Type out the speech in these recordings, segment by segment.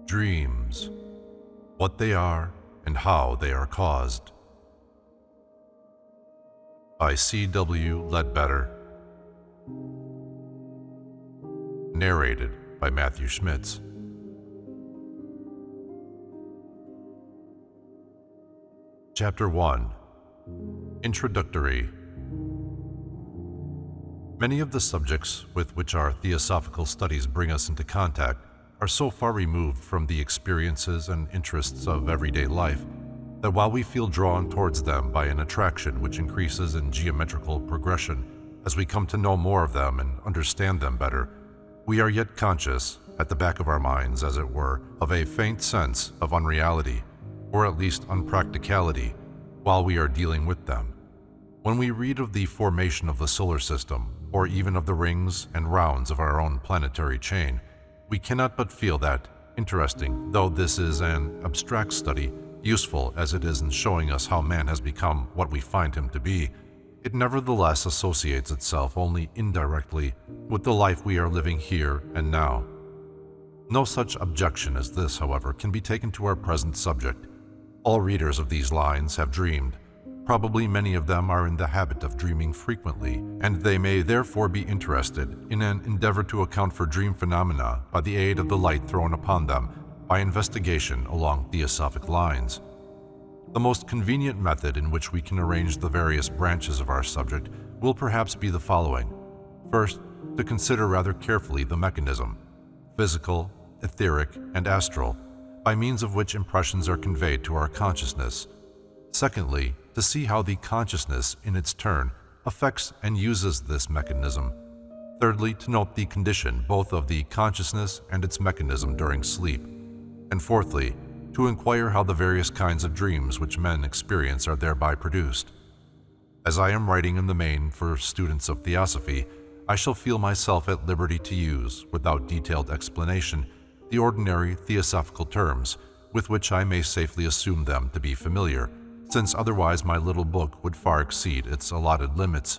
Dreams, what they are and how they are caused. By C.W. Leadbeater. Narrated by Matthew Schmitz. Chapter 1. Introductory. Many of the subjects with which our theosophical studies bring us into contact are so far removed from the experiences and interests of everyday life that while we feel drawn towards them by an attraction which increases in geometrical progression as we come to know more of them and understand them better, we are yet conscious, at the back of our minds as it were, of a faint sense of unreality, or at least unpracticality, while we are dealing with them. When we read of the formation of the solar system, or even of the rings and rounds of our own planetary chain, we cannot but feel that, interesting though this is an abstract study, useful as it is in showing us how man has become what we find him to be, it nevertheless associates itself only indirectly with the life we are living here and now. No such objection as this, however, can be taken to our present subject. All readers of these lines have dreamed. Probably many of them are in the habit of dreaming frequently, and they may therefore be interested in an endeavor to account for dream phenomena by the aid of the light thrown upon them by investigation along theosophic lines. The most convenient method in which we can arrange the various branches of our subject will perhaps be the following. First, to consider rather carefully the mechanism, physical, etheric, and astral, by means of which impressions are conveyed to our consciousness. Secondly, to see how the consciousness, in its turn, affects and uses this mechanism. Thirdly, to note the condition both of the consciousness and its mechanism during sleep. And fourthly, to inquire how the various kinds of dreams which men experience are thereby produced. As I am writing in the main for students of theosophy, I shall feel myself at liberty to use, without detailed explanation, the ordinary theosophical terms with which I may safely assume them to be familiar, since otherwise my little book would far exceed its allotted limits.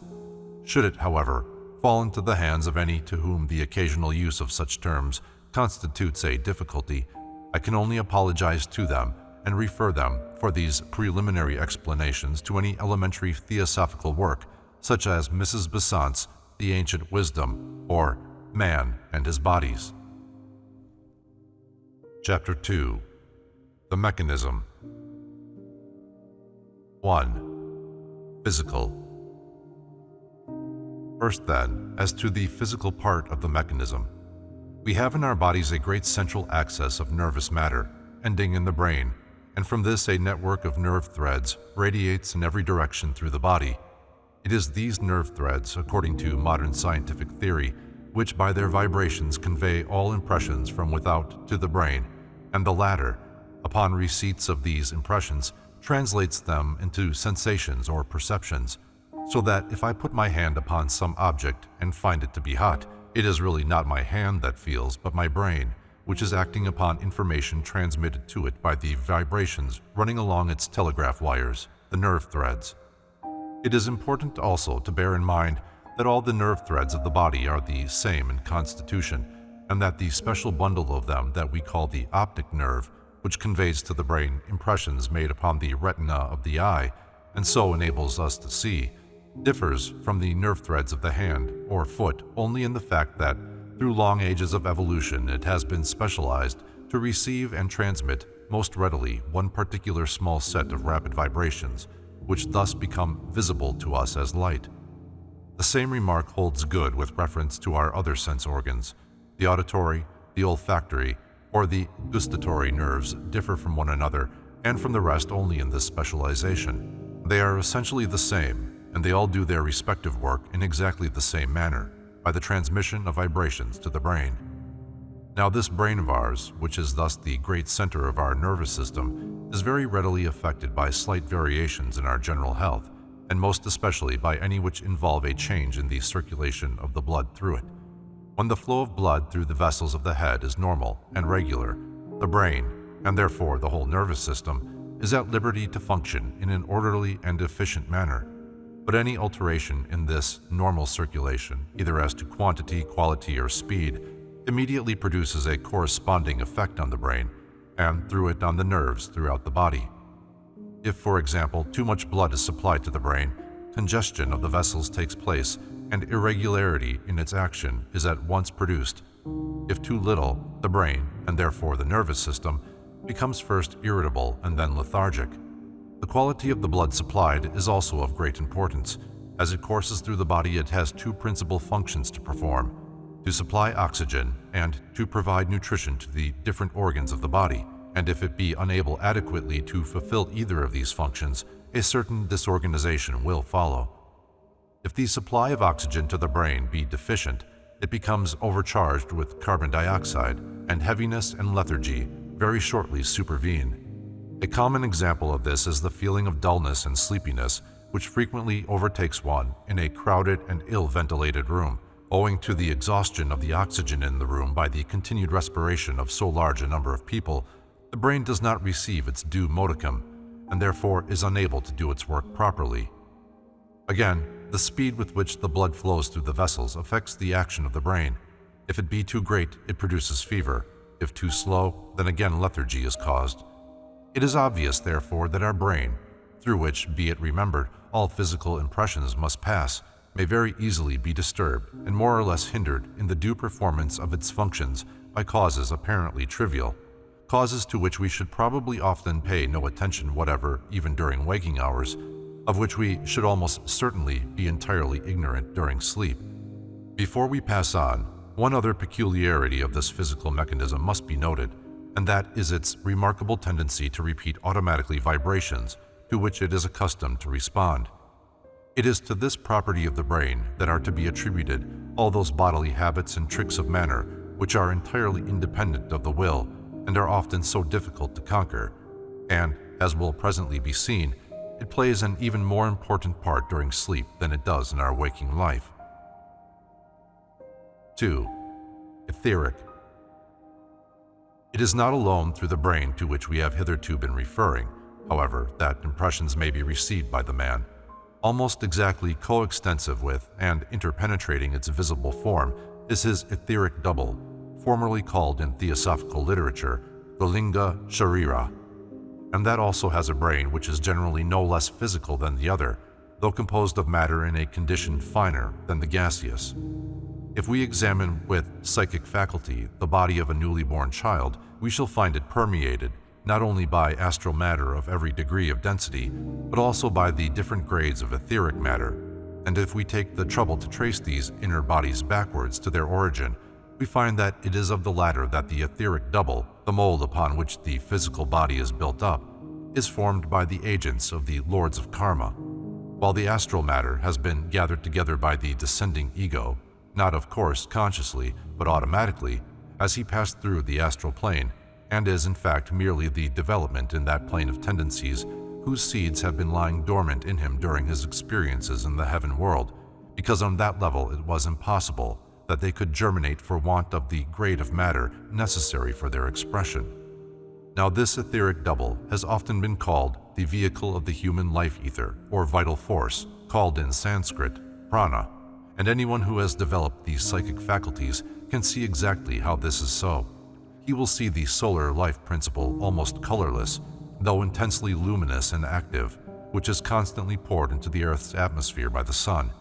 Should it, however, fall into the hands of any to whom the occasional use of such terms constitutes a difficulty, I can only apologize to them and refer them for these preliminary explanations to any elementary theosophical work, such as Mrs. Besant's The Ancient Wisdom or Man and His Bodies. Chapter 2. The Mechanism. 1. Physical. First then, as to the physical part of the mechanism. We have in our bodies a great central axis of nervous matter, ending in the brain, and from this a network of nerve threads radiates in every direction through the body. It is these nerve threads, according to modern scientific theory, which by their vibrations convey all impressions from without to the brain, and the latter, upon receipts of these impressions, translates them into sensations or perceptions, so that if I put my hand upon some object and find it to be hot, it is really not my hand that feels, but my brain, which is acting upon information transmitted to it by the vibrations running along its telegraph wires, the nerve threads. It is important also to bear in mind that all the nerve threads of the body are the same in constitution, and that the special bundle of them that we call the optic nerve, which conveys to the brain impressions made upon the retina of the eye, and so enables us to see, differs from the nerve threads of the hand or foot only in the fact that, through long ages of evolution, it has been specialized to receive and transmit most readily one particular small set of rapid vibrations, which thus become visible to us as light. The same remark holds good with reference to our other sense organs. The auditory, the olfactory, or the gustatory nerves differ from one another and from the rest only in this specialization. They are essentially the same, and they all do their respective work in exactly the same manner, by the transmission of vibrations to the brain. Now this brain of ours, which is thus the great center of our nervous system, is very readily affected by slight variations in our general health, and most especially by any which involve a change in the circulation of the blood through it. When the flow of blood through the vessels of the head is normal and regular, the brain, and therefore the whole nervous system, is at liberty to function in an orderly and efficient manner. But any alteration in this normal circulation, either as to quantity, quality, or speed, immediately produces a corresponding effect on the brain, and through it on the nerves throughout the body. If, for example, too much blood is supplied to the brain, congestion of the vessels takes place and irregularity in its action is at once produced. If too little, the brain, and therefore the nervous system, becomes first irritable and then lethargic. The quality of the blood supplied is also of great importance. As it courses through the body, it has two principal functions to perform: to supply oxygen and to provide nutrition to the different organs of the body. And if it be unable adequately to fulfill either of these functions, a certain disorganization will follow. If the supply of oxygen to the brain be deficient, it becomes overcharged with carbon dioxide, and heaviness and lethargy very shortly supervene. A common example of this is the feeling of dullness and sleepiness, which frequently overtakes one in a crowded and ill-ventilated room, owing to the exhaustion of the oxygen in the room by the continued respiration of so large a number of people. The brain does not receive its due modicum, and therefore is unable to do its work properly. Again, the speed with which the blood flows through the vessels affects the action of the brain. If it be too great, it produces fever. If too slow, then again lethargy is caused. It is obvious, therefore, that our brain, through which, be it remembered, all physical impressions must pass, may very easily be disturbed and more or less hindered in the due performance of its functions by causes apparently trivial, causes to which we should probably often pay no attention whatever even during waking hours, of which we should almost certainly be entirely ignorant during sleep. Before we pass on, one other peculiarity of this physical mechanism must be noted, and that is its remarkable tendency to repeat automatically vibrations to which it is accustomed to respond. It is to this property of the brain that are to be attributed all those bodily habits and tricks of manner which are entirely independent of the will and are often so difficult to conquer, and, as will presently be seen, it plays an even more important part during sleep than it does in our waking life. 2. Etheric. It is not alone through the brain to which we have hitherto been referring, however, that impressions may be received by the man. Almost exactly coextensive with and interpenetrating its visible form is his etheric double, formerly called in theosophical literature the linga sharira, and that also has a brain which is generally no less physical than the other, though composed of matter in a condition finer than the gaseous. If we examine with psychic faculty the body of a newly born child, we shall find it permeated not only by astral matter of every degree of density, but also by the different grades of etheric matter. And if we take the trouble to trace these inner bodies backwards to their origin, we find that it is of the latter that the etheric double, the mold upon which the physical body is built up, is formed by the agents of the lords of karma, while the astral matter has been gathered together by the descending ego, not of course consciously, but automatically, as he passed through the astral plane, and is in fact merely the development in that plane of tendencies whose seeds have been lying dormant in him during his experiences in the heaven world, because on that level it was impossible that they could germinate for want of the grade of matter necessary for their expression. Now this etheric double has often been called the vehicle of the human life ether, or vital force, called in Sanskrit prana, and anyone who has developed these psychic faculties can see exactly how this is so. He will see the solar life principle almost colorless, though intensely luminous and active, which is constantly poured into the Earth's atmosphere by the sun.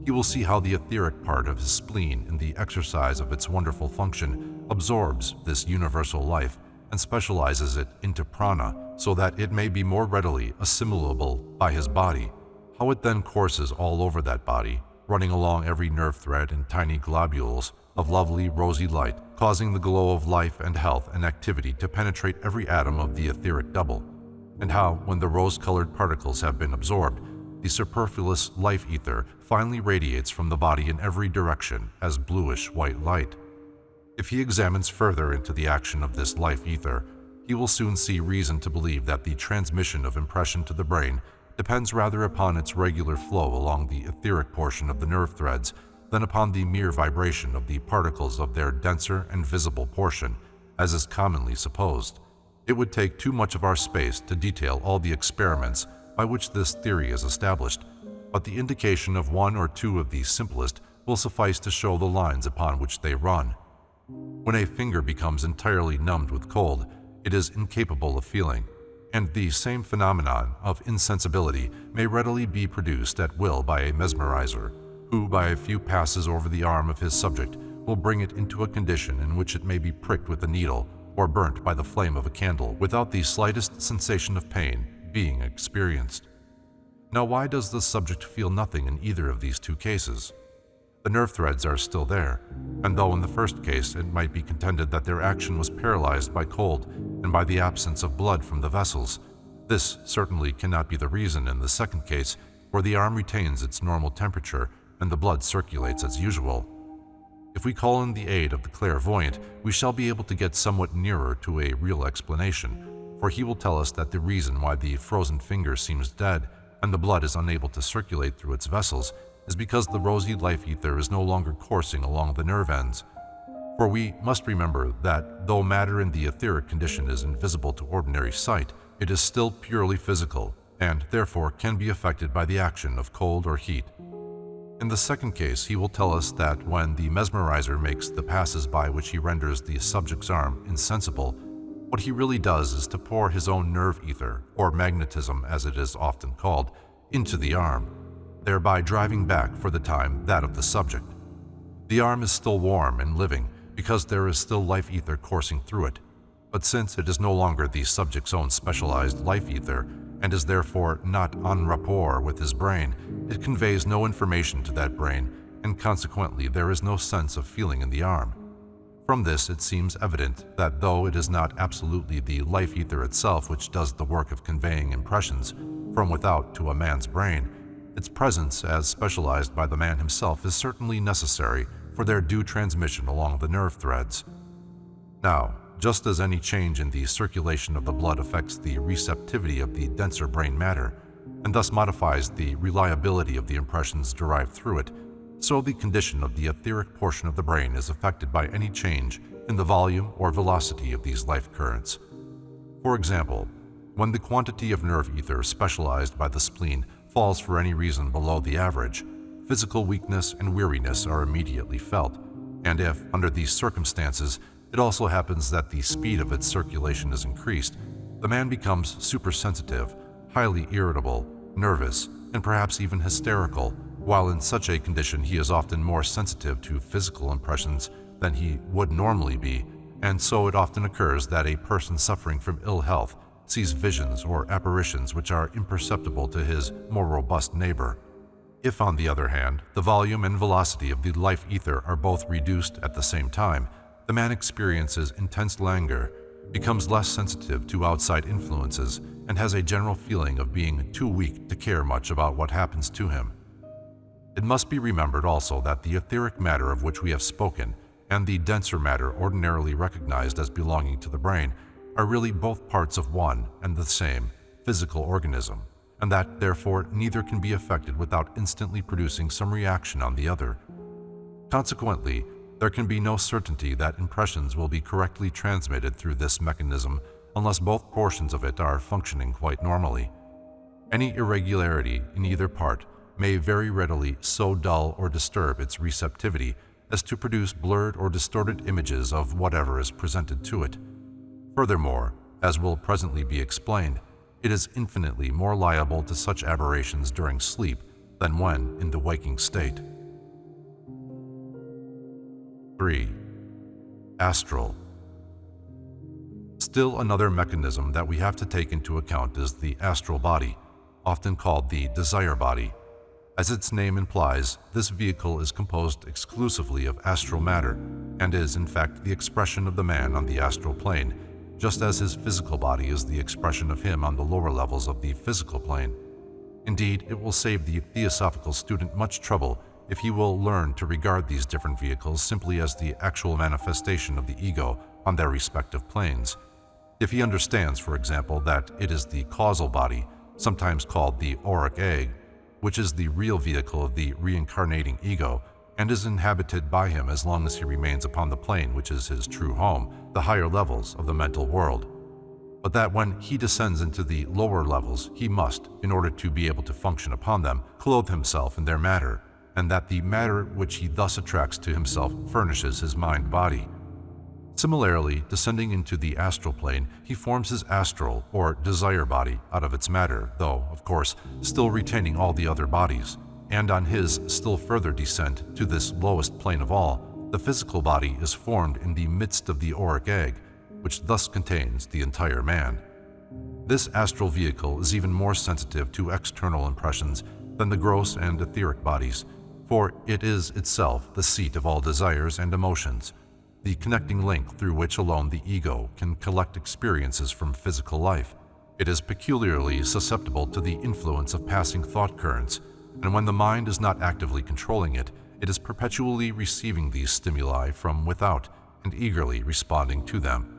He will see how the etheric part of his spleen, in the exercise of its wonderful function, absorbs this universal life and specializes it into prana so that it may be more readily assimilable by his body. How it then courses all over that body, running along every nerve thread in tiny globules of lovely rosy light, causing the glow of life and health and activity to penetrate every atom of the etheric double, and how, when the rose-colored particles have been absorbed, the superfluous life ether finally radiates from the body in every direction as bluish-white light. If he examines further into the action of this life ether, he will soon see reason to believe that the transmission of impression to the brain depends rather upon its regular flow along the etheric portion of the nerve threads than upon the mere vibration of the particles of their denser and visible portion, as is commonly supposed. It would take too much of our space to detail all the experiments by which this theory is established, but the indication of one or two of the simplest will suffice to show the lines upon which they run. When a finger becomes entirely numbed with cold, it is incapable of feeling, and the same phenomenon of insensibility may readily be produced at will by a mesmerizer, who by a few passes over the arm of his subject will bring it into a condition in which it may be pricked with a needle or burnt by the flame of a candle without the slightest sensation of pain being experienced. Now, why does the subject feel nothing in either of these two cases? The nerve threads are still there, and though in the first case it might be contended that their action was paralyzed by cold and by the absence of blood from the vessels, this certainly cannot be the reason in the second case, where the arm retains its normal temperature and the blood circulates as usual. If we call in the aid of the clairvoyant, we shall be able to get somewhat nearer to a real explanation, for he will tell us that the reason why the frozen finger seems dead and the blood is unable to circulate through its vessels is because the rosy life ether is no longer coursing along the nerve ends. For we must remember that though matter in the etheric condition is invisible to ordinary sight, it is still purely physical and therefore can be affected by the action of cold or heat. In the second case, he will tell us that when the mesmerizer makes the passes by which he renders the subject's arm insensible, what he really does is to pour his own nerve ether, or magnetism as it is often called, into the arm, thereby driving back for the time that of the subject. The arm is still warm and living because there is still life ether coursing through it, but since it is no longer the subject's own specialized life ether and is therefore not en rapport with his brain, it conveys no information to that brain, and consequently there is no sense of feeling in the arm. From this, it seems evident that though it is not absolutely the life ether itself which does the work of conveying impressions from without to a man's brain, its presence as specialized by the man himself is certainly necessary for their due transmission along the nerve threads. Now, just as any change in the circulation of the blood affects the receptivity of the denser brain matter, and thus modifies the reliability of the impressions derived through it, so the condition of the etheric portion of the brain is affected by any change in the volume or velocity of these life currents. For example, when the quantity of nerve ether specialized by the spleen falls for any reason below the average, physical weakness and weariness are immediately felt, and if, under these circumstances, it also happens that the speed of its circulation is increased, the man becomes supersensitive, highly irritable, nervous, and perhaps even hysterical, while in such a condition he is often more sensitive to physical impressions than he would normally be, and so it often occurs that a person suffering from ill health sees visions or apparitions which are imperceptible to his more robust neighbor. If, on the other hand, the volume and velocity of the life ether are both reduced at the same time, the man experiences intense languor, becomes less sensitive to outside influences, and has a general feeling of being too weak to care much about what happens to him. It must be remembered also that the etheric matter of which we have spoken and the denser matter ordinarily recognized as belonging to the brain are really both parts of one and the same physical organism, and that therefore neither can be affected without instantly producing some reaction on the other. Consequently, there can be no certainty that impressions will be correctly transmitted through this mechanism unless both portions of it are functioning quite normally. Any irregularity in either part may very readily so dull or disturb its receptivity as to produce blurred or distorted images of whatever is presented to it. Furthermore, as will presently be explained, it is infinitely more liable to such aberrations during sleep than when in the waking state. 3. Astral. Still another mechanism that we have to take into account is the astral body, often called the desire body. As its name implies, this vehicle is composed exclusively of astral matter and is in fact the expression of the man on the astral plane, just as his physical body is the expression of him on the lower levels of the physical plane. Indeed, it will save the theosophical student much trouble if he will learn to regard these different vehicles simply as the actual manifestation of the ego on their respective planes. If he understands, for example, that it is the causal body, sometimes called the auric egg, which is the real vehicle of the reincarnating ego, and is inhabited by him as long as he remains upon the plane which is his true home, the higher levels of the mental world. But that when he descends into the lower levels, he must, in order to be able to function upon them, clothe himself in their matter, and that the matter which he thus attracts to himself furnishes his mind-body. Similarly, descending into the astral plane, he forms his astral or desire body out of its matter, though, of course, still retaining all the other bodies. And on his still further descent to this lowest plane of all, the physical body is formed in the midst of the auric egg, which thus contains the entire man. This astral vehicle is even more sensitive to external impressions than the gross and etheric bodies, for it is itself the seat of all desires and emotions, the connecting link through which alone the ego can collect experiences from physical life. It is peculiarly susceptible to the influence of passing thought currents, and when the mind is not actively controlling it, it is perpetually receiving these stimuli from without and eagerly responding to them.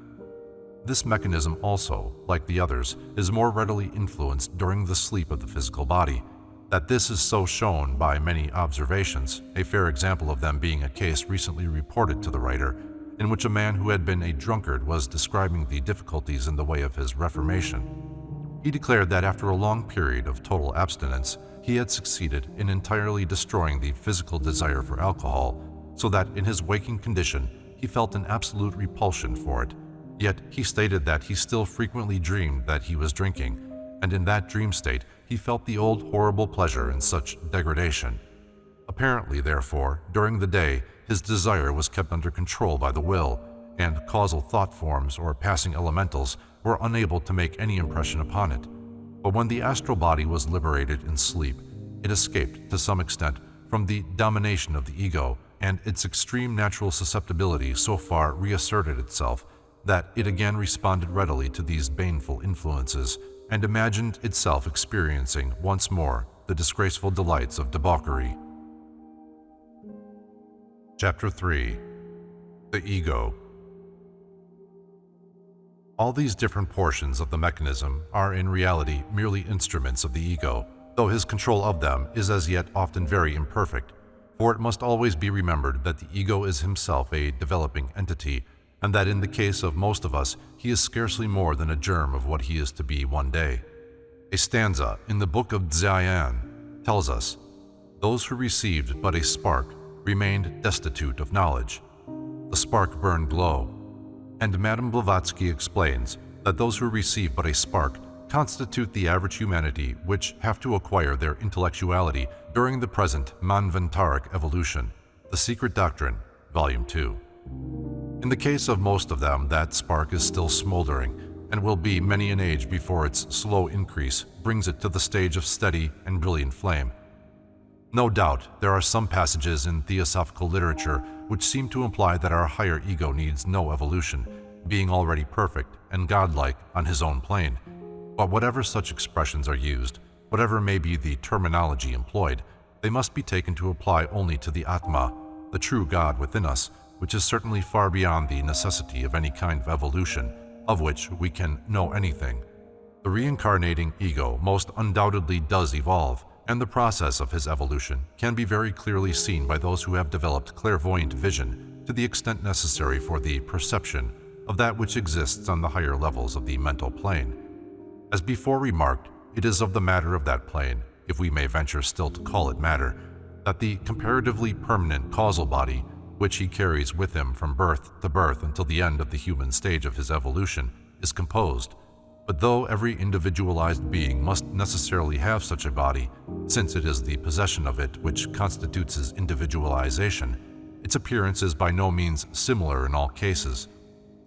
This mechanism also, like the others, is more readily influenced during the sleep of the physical body. That this is so shown by many observations, a fair example of them being a case recently reported to the writer, in which a man who had been a drunkard was describing the difficulties in the way of his reformation. He declared that after a long period of total abstinence, he had succeeded in entirely destroying the physical desire for alcohol, so that in his waking condition he felt an absolute repulsion for it. Yet he stated that he still frequently dreamed that he was drinking, and in that dream state he felt the old horrible pleasure in such degradation. Apparently, therefore, during the day, his desire was kept under control by the will, and causal thought forms or passing elementals were unable to make any impression upon it. But when the astral body was liberated in sleep, it escaped to some extent from the domination of the ego, and its extreme natural susceptibility so far reasserted itself that it again responded readily to these baneful influences and imagined itself experiencing once more the disgraceful delights of debauchery. Chapter 3. The Ego. All these different portions of the mechanism are in reality merely instruments of the ego, though his control of them is as yet often very imperfect, for it must always be remembered that the ego is himself a developing entity, and that in the case of most of us, he is scarcely more than a germ of what he is to be one day. A stanza in the book of Dzyan tells us, "Those who received but a spark remained destitute of knowledge. The spark burned low." And Madame Blavatsky explains that those who receive but a spark constitute the average humanity, which have to acquire their intellectuality during the present manvantaric evolution. The Secret Doctrine, Volume 2. In the case of most of them, that spark is still smoldering, and will be many an age before its slow increase brings it to the stage of steady and brilliant flame. No doubt, there are some passages in theosophical literature which seem to imply that our higher ego needs no evolution, being already perfect and godlike on his own plane. But whatever such expressions are used, whatever may be the terminology employed, they must be taken to apply only to the Atma, the true God within us, which is certainly far beyond the necessity of any kind of evolution, of which we can know anything. The reincarnating ego most undoubtedly does evolve, and the process of his evolution can be very clearly seen by those who have developed clairvoyant vision to the extent necessary for the perception of that which exists on the higher levels of the mental plane. As before remarked, it is of the matter of that plane, if we may venture still to call it matter, that the comparatively permanent causal body, which he carries with him from birth to birth until the end of the human stage of his evolution, is composed. But though every individualized being must necessarily have such a body, since it is the possession of it which constitutes his individualization, its appearance is by no means similar in all cases.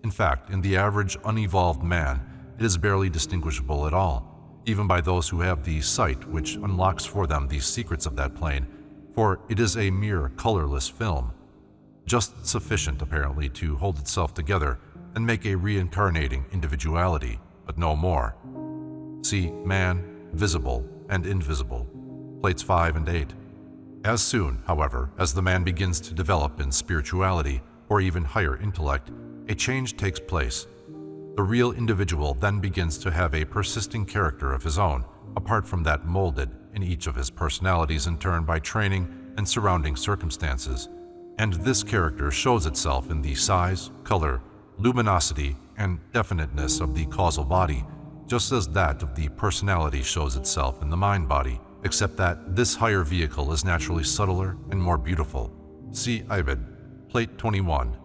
In fact, in the average unevolved man, it is barely distinguishable at all, even by those who have the sight which unlocks for them the secrets of that plane, for it is a mere colorless film, just sufficient apparently to hold itself together and make a reincarnating individuality, but no more. See Man, Visible and Invisible, plates 5 and 8. As soon, however, as the man begins to develop in spirituality or even higher intellect, a change takes place. The real individual then begins to have a persisting character of his own, apart from that molded in each of his personalities in turn by training and surrounding circumstances. And this character shows itself in the size, color, luminosity, and definiteness of the causal body, just as that of the personality shows itself in the mind body, except that this higher vehicle is naturally subtler and more beautiful. See Ibid, plate 21.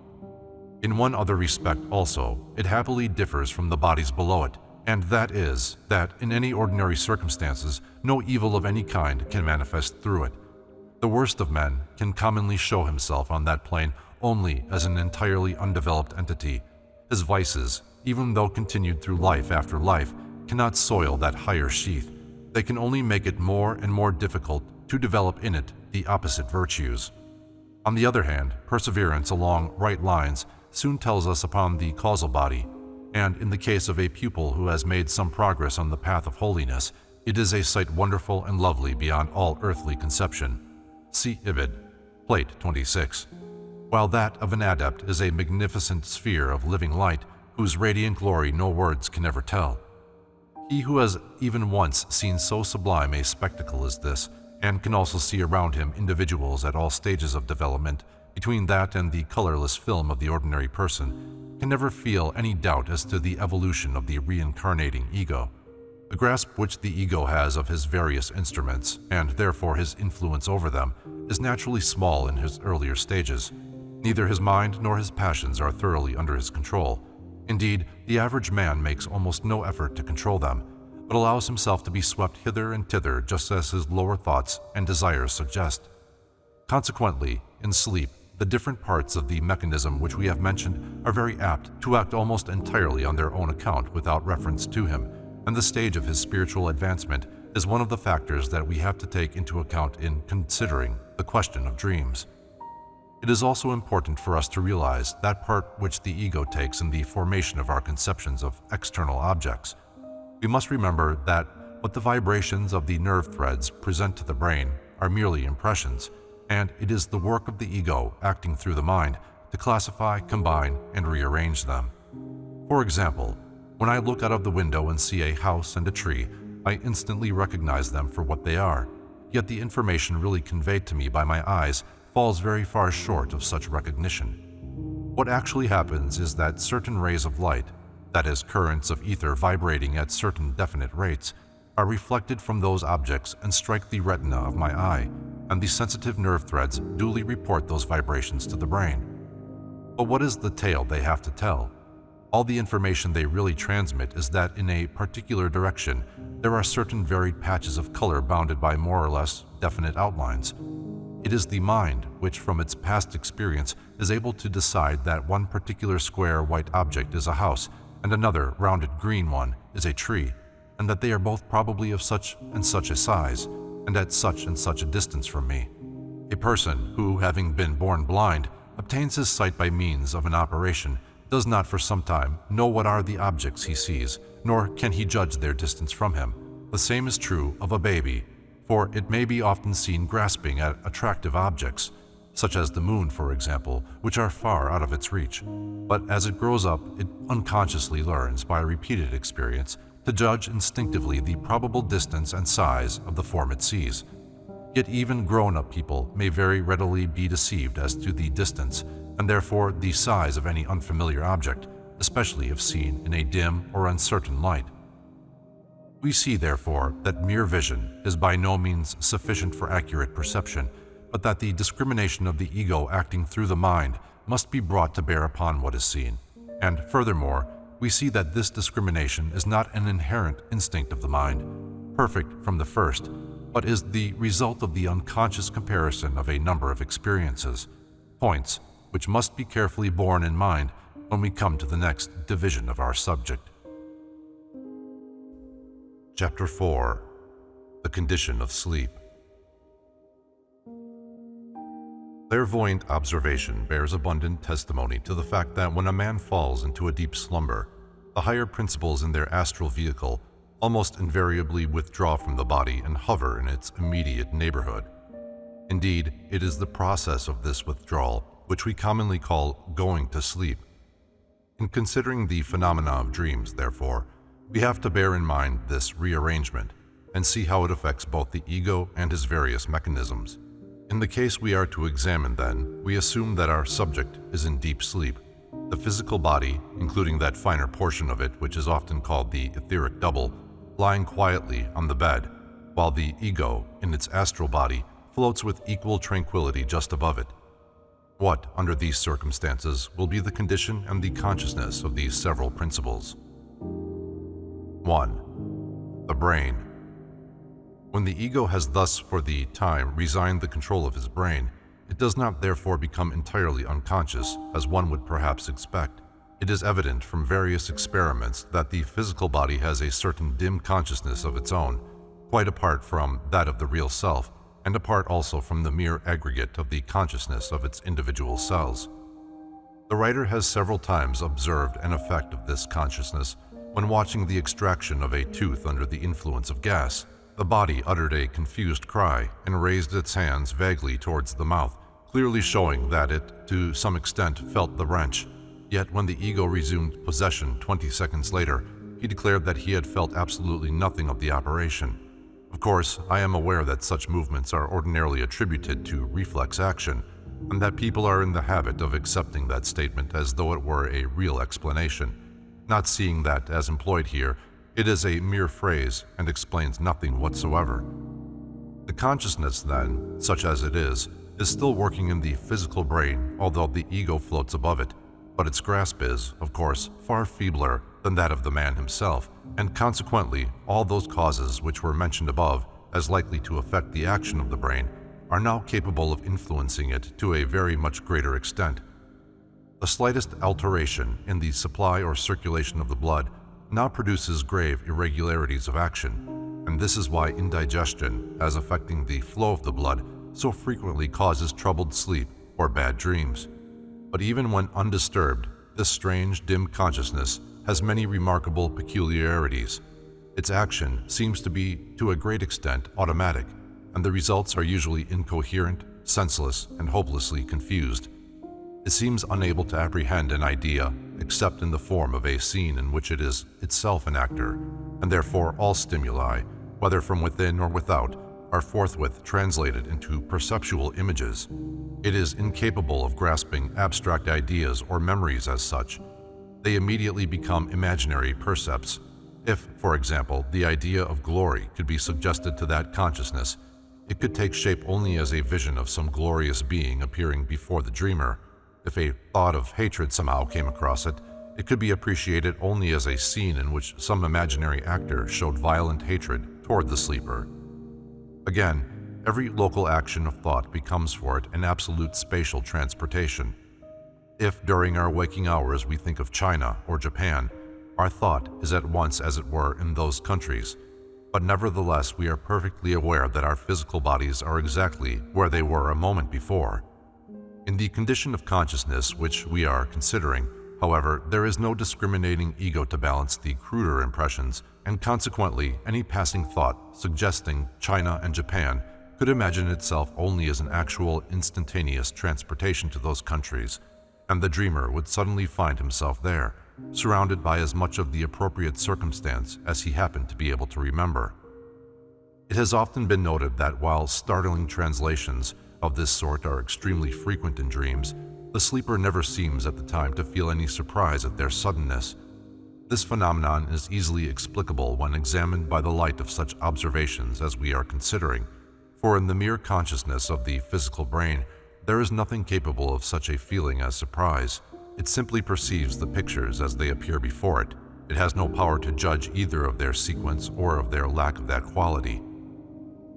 In one other respect also, it happily differs from the bodies below it, and that is, that in any ordinary circumstances, no evil of any kind can manifest through it. The worst of men can commonly show himself on that plane only as an entirely undeveloped entity. His vices, even though continued through life after life, cannot soil that higher sheath. They can only make it more and more difficult to develop in it the opposite virtues. On the other hand, perseverance along right lines soon tells us upon the causal body, and in the case of a pupil who has made some progress on the path of holiness, it is a sight wonderful and lovely beyond all earthly conception. See Ibid, Plate 26. While that of an adept is a magnificent sphere of living light, whose radiant glory no words can ever tell. He who has even once seen so sublime a spectacle as this, and can also see around him individuals at all stages of development, between that and the colorless film of the ordinary person, can never feel any doubt as to the evolution of the reincarnating ego. The grasp which the ego has of his various instruments, and therefore his influence over them, is naturally small in his earlier stages. Neither his mind nor his passions are thoroughly under his control. Indeed, the average man makes almost no effort to control them, but allows himself to be swept hither and thither just as his lower thoughts and desires suggest. Consequently, in sleep, the different parts of the mechanism which we have mentioned are very apt to act almost entirely on their own account without reference to him, and the stage of his spiritual advancement is one of the factors that we have to take into account in considering the question of dreams. It is also important for us to realize that part which the ego takes in the formation of our conceptions of external objects. We must remember that what the vibrations of the nerve threads present to the brain are merely impressions, and it is the work of the ego acting through the mind to classify, combine, and rearrange them. For example, when I look out of the window and see a house and a tree, I instantly recognize them for what they are, yet the information really conveyed to me by my eyes falls very far short of such recognition. What actually happens is that certain rays of light, that is, currents of ether vibrating at certain definite rates, are reflected from those objects and strike the retina of my eye, and the sensitive nerve threads duly report those vibrations to the brain. But what is the tale they have to tell? All the information they really transmit is that in a particular direction, there are certain varied patches of color bounded by more or less definite outlines. It is the mind which, from its past experience, is able to decide that one particular square white object is a house and another rounded green one is a tree, and that they are both probably of such and such a size, and at such and such a distance from me. A person who, having been born blind, obtains his sight by means of an operation, does not for some time know what are the objects he sees, nor can he judge their distance from him. The same is true of a baby, for it may be often seen grasping at attractive objects, such as the moon, for example, which are far out of its reach. But as it grows up, it unconsciously learns, by repeated experience, to judge instinctively the probable distance and size of the form it sees. Yet even grown-up people may very readily be deceived as to the distance, and therefore the size of any unfamiliar object, especially if seen in a dim or uncertain light. We see, therefore, that mere vision is by no means sufficient for accurate perception, but that the discrimination of the ego acting through the mind must be brought to bear upon what is seen. And furthermore, we see that this discrimination is not an inherent instinct of the mind, perfect from the first, but is the result of the unconscious comparison of a number of experiences, points which must be carefully borne in mind when we come to the next division of our subject. Chapter 4. The Condition of Sleep. Clairvoyant observation bears abundant testimony to the fact that when a man falls into a deep slumber, the higher principles in their astral vehicle almost invariably withdraw from the body and hover in its immediate neighborhood. Indeed, it is the process of this withdrawal which we commonly call going to sleep. In considering the phenomena of dreams, therefore, we have to bear in mind this rearrangement and see how it affects both the ego and his various mechanisms. In the case we are to examine, then, we assume that our subject is in deep sleep. The physical body, including that finer portion of it which is often called the etheric double, lying quietly on the bed, while the ego, in its astral body, floats with equal tranquility just above it. What, under these circumstances, will be the condition and the consciousness of these several principles? 1. The brain. When the ego has thus for the time resigned the control of his brain, it does not therefore become entirely unconscious, as one would perhaps expect. It is evident from various experiments that the physical body has a certain dim consciousness of its own, quite apart from that of the real self, and apart also from the mere aggregate of the consciousness of its individual cells. The writer has several times observed an effect of this consciousness when watching the extraction of a tooth under the influence of gas. The body uttered a confused cry and raised its hands vaguely towards the mouth, clearly showing that it, to some extent, felt the wrench. Yet when the ego resumed possession 20 seconds later, he declared that he had felt absolutely nothing of the operation. Of course, I am aware that such movements are ordinarily attributed to reflex action, and that people are in the habit of accepting that statement as though it were a real explanation, not seeing that, as employed here, it is a mere phrase and explains nothing whatsoever. The consciousness, then, such as it is still working in the physical brain, although the ego floats above it, but its grasp is, of course, far feebler than that of the man himself, and consequently, all those causes which were mentioned above as likely to affect the action of the brain are now capable of influencing it to a very much greater extent. The slightest alteration in the supply or circulation of the blood now produces grave irregularities of action, and this is why indigestion, as affecting the flow of the blood, so frequently causes troubled sleep or bad dreams. But even when undisturbed, this strange, dim consciousness has many remarkable peculiarities. Its action seems to be, to a great extent, automatic, and the results are usually incoherent, senseless, and hopelessly confused. It seems unable to apprehend an idea except in the form of a scene in which it is itself an actor, and therefore all stimuli, whether from within or without, are forthwith translated into perceptual images. It is incapable of grasping abstract ideas or memories as such. They immediately become imaginary percepts. If, for example, the idea of glory could be suggested to that consciousness, it could take shape only as a vision of some glorious being appearing before the dreamer. If a thought of hatred somehow came across it, it could be appreciated only as a scene in which some imaginary actor showed violent hatred toward the sleeper. Again, every local action of thought becomes for it an absolute spatial transportation. If during our waking hours we think of China or Japan, our thought is at once, as it were, in those countries, but nevertheless we are perfectly aware that our physical bodies are exactly where they were a moment before. In the condition of consciousness which we are considering, however, there is no discriminating ego to balance the cruder impressions, and consequently any passing thought suggesting China and Japan could imagine itself only as an actual instantaneous transportation to those countries, and the dreamer would suddenly find himself there, surrounded by as much of the appropriate circumstance as he happened to be able to remember. It has often been noted that while startling translations of this sort are extremely frequent in dreams, the sleeper never seems at the time to feel any surprise at their suddenness. This phenomenon is easily explicable when examined by the light of such observations as we are considering, for in the mere consciousness of the physical brain, there is nothing capable of such a feeling as surprise. It simply perceives the pictures as they appear before it. It has no power to judge either of their sequence or of their lack of that quality.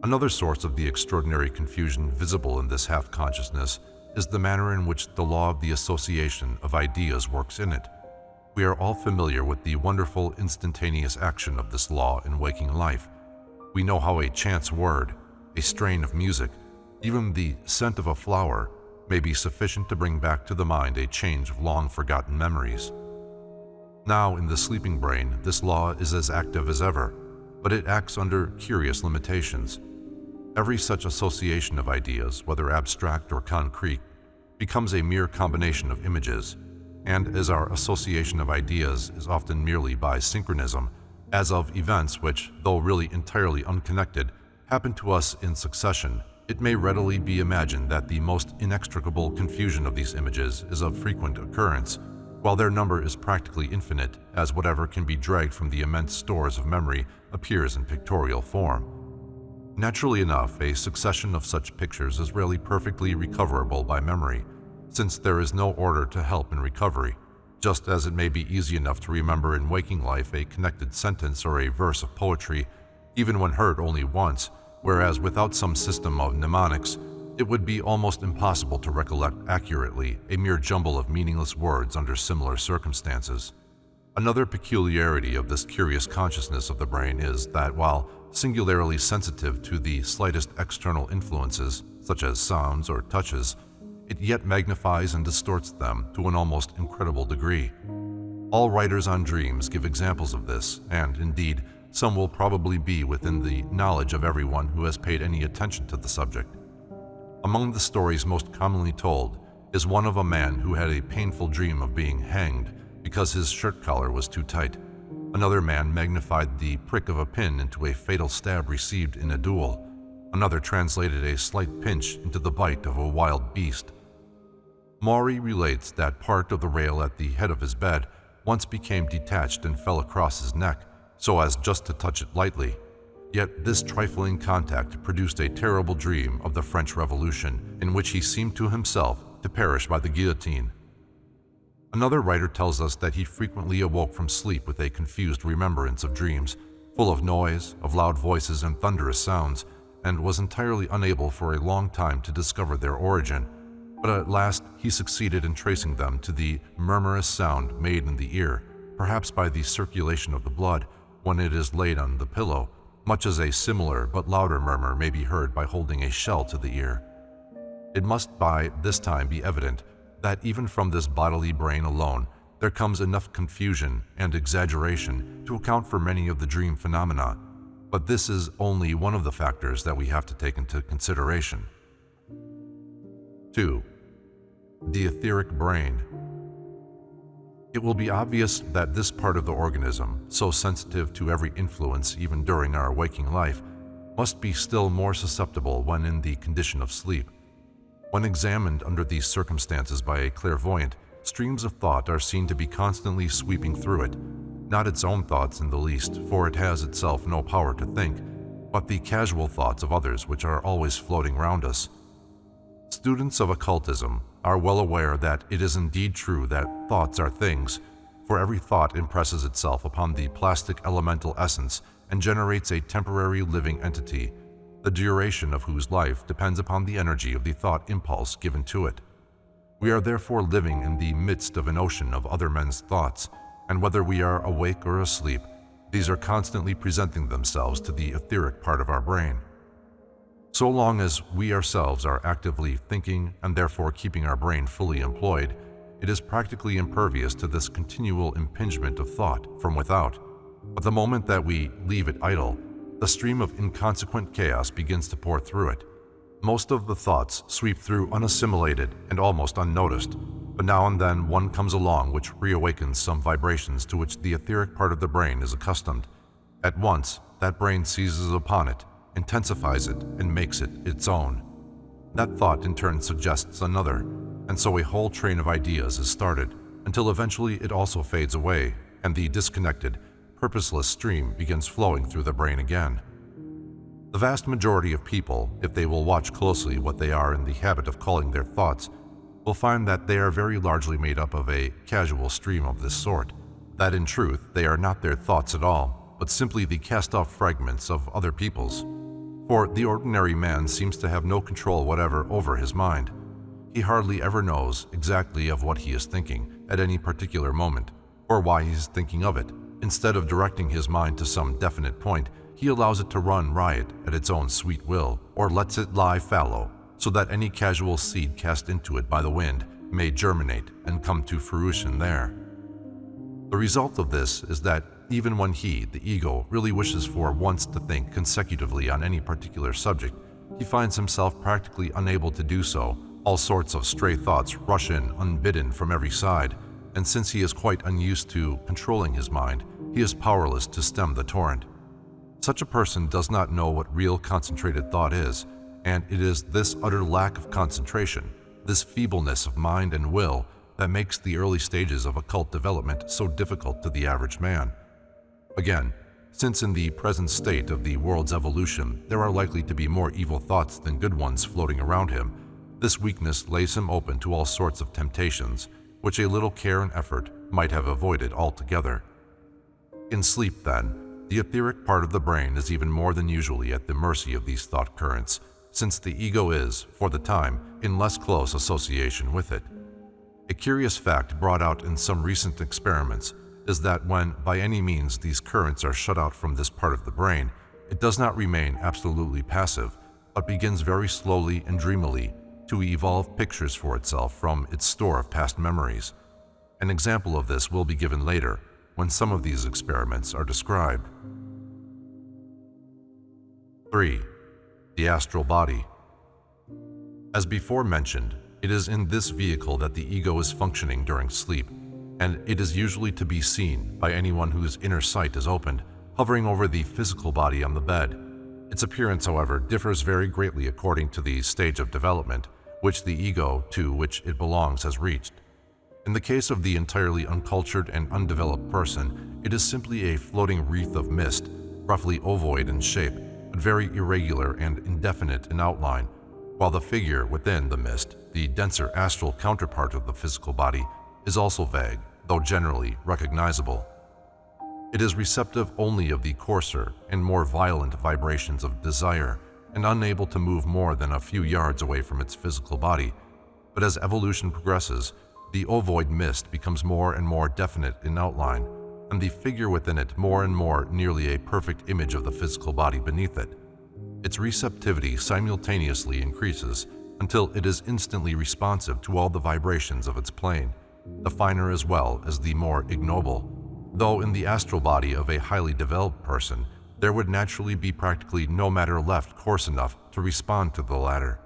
Another source of the extraordinary confusion visible in this half-consciousness is the manner in which the law of the association of ideas works in it. We are all familiar with the wonderful instantaneous action of this law in waking life. We know how a chance word, a strain of music, even the scent of a flower, may be sufficient to bring back to the mind a change of long-forgotten memories. Now, in the sleeping brain, this law is as active as ever, but it acts under curious limitations. Every such association of ideas, whether abstract or concrete, becomes a mere combination of images, and as our association of ideas is often merely by synchronism, as of events which, though really entirely unconnected, happen to us in succession, it may readily be imagined that the most inextricable confusion of these images is of frequent occurrence, while their number is practically infinite, as whatever can be dragged from the immense stores of memory appears in pictorial form. Naturally enough, a succession of such pictures is rarely perfectly recoverable by memory, since there is no order to help in recovery, just as it may be easy enough to remember in waking life a connected sentence or a verse of poetry, even when heard only once, whereas without some system of mnemonics, it would be almost impossible to recollect accurately a mere jumble of meaningless words under similar circumstances. Another peculiarity of this curious consciousness of the brain is that while singularly sensitive to the slightest external influences, such as sounds or touches, it yet magnifies and distorts them to an almost incredible degree. All writers on dreams give examples of this, and indeed, some will probably be within the knowledge of everyone who has paid any attention to the subject. Among the stories most commonly told is one of a man who had a painful dream of being hanged because his shirt collar was too tight. Another man magnified the prick of a pin into a fatal stab received in a duel. Another translated a slight pinch into the bite of a wild beast. Maury relates that part of the rail at the head of his bed once became detached and fell across his neck, so as just to touch it lightly. Yet this trifling contact produced a terrible dream of the French Revolution, in which he seemed to himself to perish by the guillotine. Another writer tells us that he frequently awoke from sleep with a confused remembrance of dreams, full of noise, of loud voices and thunderous sounds, and was entirely unable for a long time to discover their origin. But at last he succeeded in tracing them to the murmurous sound made in the ear, perhaps by the circulation of the blood, when it is laid on the pillow, much as a similar but louder murmur may be heard by holding a shell to the ear. It must by this time be evident that even from this bodily brain alone, there comes enough confusion and exaggeration to account for many of the dream phenomena, but this is only one of the factors that we have to take into consideration. 2. The etheric brain. It will be obvious that this part of the organism, so sensitive to every influence even during our waking life, must be still more susceptible when in the condition of sleep. When examined under these circumstances by a clairvoyant, streams of thought are seen to be constantly sweeping through it, not its own thoughts in the least, for it has itself no power to think, but the casual thoughts of others which are always floating round us. Students of occultism are well aware that it is indeed true that thoughts are things, for every thought impresses itself upon the plastic elemental essence and generates a temporary living entity, the duration of whose life depends upon the energy of the thought impulse given to it. We are therefore living in the midst of an ocean of other men's thoughts, and whether we are awake or asleep, these are constantly presenting themselves to the etheric part of our brain. So long as we ourselves are actively thinking and therefore keeping our brain fully employed, it is practically impervious to this continual impingement of thought from without. But the moment that we leave it idle, the stream of inconsequent chaos begins to pour through it. Most of the thoughts sweep through unassimilated and almost unnoticed, but now and then one comes along which reawakens some vibrations to which the etheric part of the brain is accustomed. At once, that brain seizes upon it, intensifies it, and makes it its own. That thought in turn suggests another, and so a whole train of ideas is started, until eventually it also fades away, and the disconnected, purposeless stream begins flowing through the brain again. The vast majority of people, if they will watch closely what they are in the habit of calling their thoughts, will find that they are very largely made up of a casual stream of this sort, that in truth they are not their thoughts at all, but simply the cast-off fragments of other people's. For the ordinary man seems to have no control whatever over his mind. He hardly ever knows exactly of what he is thinking at any particular moment, or why he is thinking of it. Instead of directing his mind to some definite point, he allows it to run riot at its own sweet will, or lets it lie fallow, so that any casual seed cast into it by the wind may germinate and come to fruition there. The result of this is that even when he, the ego, really wishes for once to think consecutively on any particular subject, he finds himself practically unable to do so. All sorts of stray thoughts rush in unbidden from every side, and since he is quite unused to controlling his mind, he is powerless to stem the torrent. Such a person does not know what real concentrated thought is, and it is this utter lack of concentration, this feebleness of mind and will, that makes the early stages of occult development so difficult to the average man. Again, since in the present state of the world's evolution there are likely to be more evil thoughts than good ones floating around him, This weakness lays him open to all sorts of temptations, which a little care and effort might have avoided altogether. In sleep, then, the etheric part of the brain is even more than usually at the mercy of these thought currents, since the ego is, for the time, in less close association with it. A curious fact brought out in some recent experiments is that when, by any means, these currents are shut out from this part of the brain, it does not remain absolutely passive, but begins very slowly and dreamily to evolve pictures for itself from its store of past memories. An example of this will be given later, when some of these experiments are described. 3. The astral body. As before mentioned, it is in this vehicle that the ego is functioning during sleep, and it is usually to be seen by anyone whose inner sight is opened, hovering over the physical body on the bed. Its appearance, however, differs very greatly according to the stage of development which the ego to which it belongs has reached. In the case of the entirely uncultured and undeveloped person, it is simply a floating wreath of mist, roughly ovoid in shape, but very irregular and indefinite in outline, while the figure within the mist, the denser astral counterpart of the physical body, is also vague, though generally recognizable. It is receptive only of the coarser and more violent vibrations of desire, and unable to move more than a few yards away from its physical body. But as evolution progresses, the ovoid mist becomes more and more definite in outline, and the figure within it more and more nearly a perfect image of the physical body beneath it. Its receptivity simultaneously increases until it is instantly responsive to all the vibrations of its plane, the finer as well as the more ignoble, though in the astral body of a highly developed person, there would naturally be practically no matter left coarse enough to respond to the latter.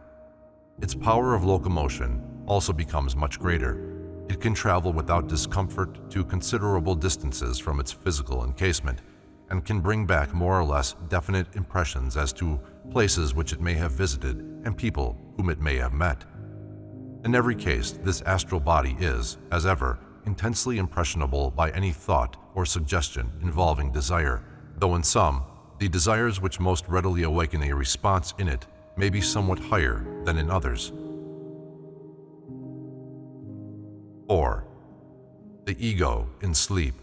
Its power of locomotion also becomes much greater. It can travel without discomfort to considerable distances from its physical encasement, and can bring back more or less definite impressions as to places which it may have visited and people whom it may have met. In every case, this astral body is, as ever, intensely impressionable by any thought or suggestion involving desire, though in some, the desires which most readily awaken a response in it may be somewhat higher than in others. 4. The ego in sleep.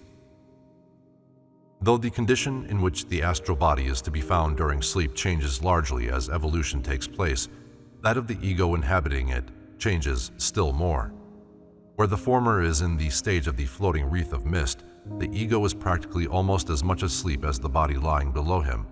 Though the condition in which the astral body is to be found during sleep changes largely as evolution takes place, that of the ego inhabiting it changes still more. Where the former is in the stage of the floating wreath of mist, the ego is practically almost as much asleep as the body lying below him.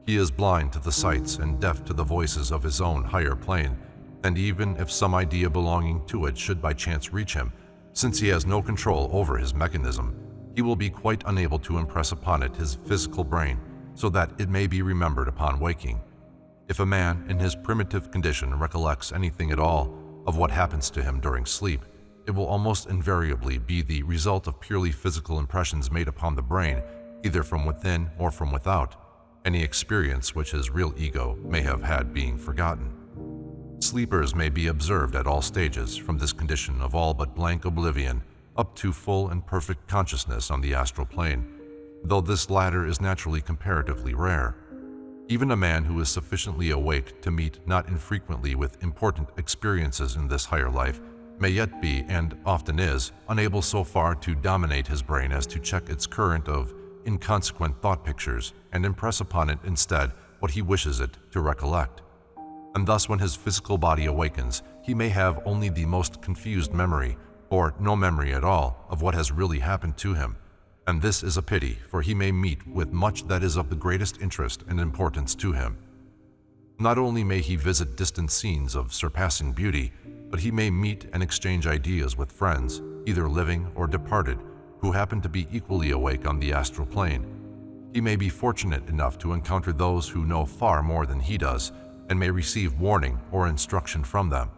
He is blind to the sights and deaf to the voices of his own higher plane, and even if some idea belonging to it should by chance reach him, since he has no control over his mechanism, he will be quite unable to impress upon it his physical brain so that it may be remembered upon waking. If a man in his primitive condition recollects anything at all of what happens to him during sleep, it will almost invariably be the result of purely physical impressions made upon the brain, either from within or from without, any experience which his real ego may have had being forgotten. Sleepers may be observed at all stages, from this condition of all but blank oblivion up to full and perfect consciousness on the astral plane, though this latter is naturally comparatively rare. Even a man who is sufficiently awake to meet not infrequently with important experiences in this higher life may yet be, and often is, unable so far to dominate his brain as to check its current of inconsequent thought pictures and impress upon it instead what he wishes it to recollect. And thus when his physical body awakens, he may have only the most confused memory, or no memory at all, of what has really happened to him. And this is a pity, for he may meet with much that is of the greatest interest and importance to him. Not only may he visit distant scenes of surpassing beauty, but he may meet and exchange ideas with friends, either living or departed, who happen to be equally awake on the astral plane. He may be fortunate enough to encounter those who know far more than he does, and may receive warning or instruction from them.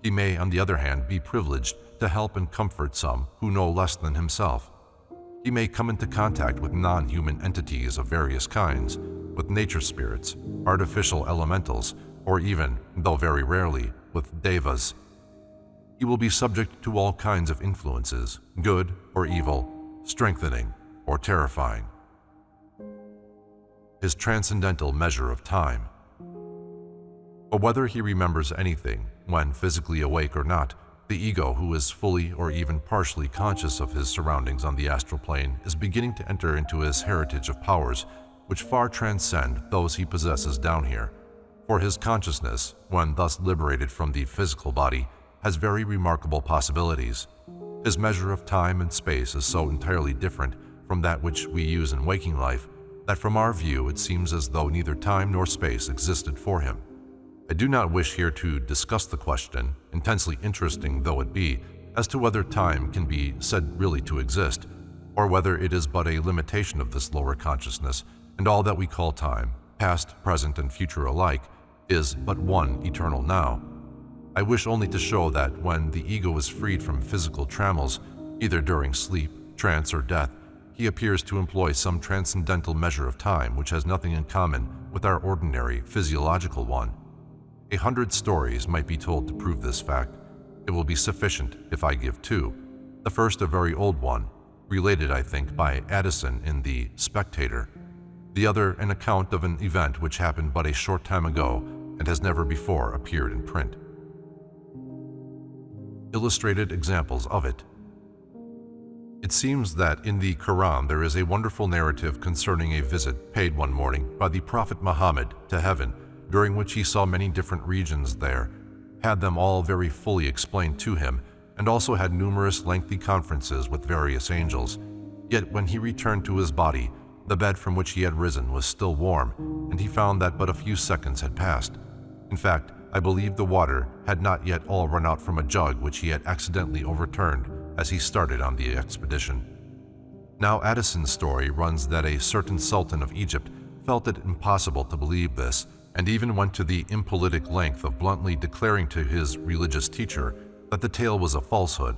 He may, on the other hand, be privileged to help and comfort some who know less than himself. He may come into contact with non-human entities of various kinds, with nature spirits, artificial elementals, or even, though very rarely, with devas. He will be subject to all kinds of influences, good or evil, strengthening or terrifying. His transcendental measure of time. But whether he remembers anything, when physically awake or not, the ego, who is fully or even partially conscious of his surroundings on the astral plane, is beginning to enter into his heritage of powers which far transcend those he possesses down here. For his consciousness, when thus liberated from the physical body, has very remarkable possibilities. His measure of time and space is so entirely different from that which we use in waking life that from our view it seems as though neither time nor space existed for him. I do not wish here to discuss the question, intensely interesting though it be, as to whether time can be said really to exist, or whether it is but a limitation of this lower consciousness, and all that we call time, past, present, and future alike, is but one eternal now. I wish only to show that when the ego is freed from physical trammels, either during sleep, trance, or death, he appears to employ some transcendental measure of time which has nothing in common with our ordinary physiological one. 100 stories might be told to prove this fact. It will be sufficient if I give two. The first a very old one, related, I think, by Addison in The Spectator. The other an account of an event which happened but a short time ago and has never before appeared in print. Illustrated examples of it. It seems that in the Quran there is a wonderful narrative concerning a visit paid one morning by the Prophet Muhammad to heaven, during which he saw many different regions there, had them all very fully explained to him, and also had numerous lengthy conferences with various angels. Yet when he returned to his body, the bed from which he had risen was still warm, and he found that but a few seconds had passed. In fact, I believe the water had not yet all run out from a jug which he had accidentally overturned as he started on the expedition. Now Addison's story runs that a certain sultan of Egypt felt it impossible to believe this, and even went to the impolitic length of bluntly declaring to his religious teacher that the tale was a falsehood.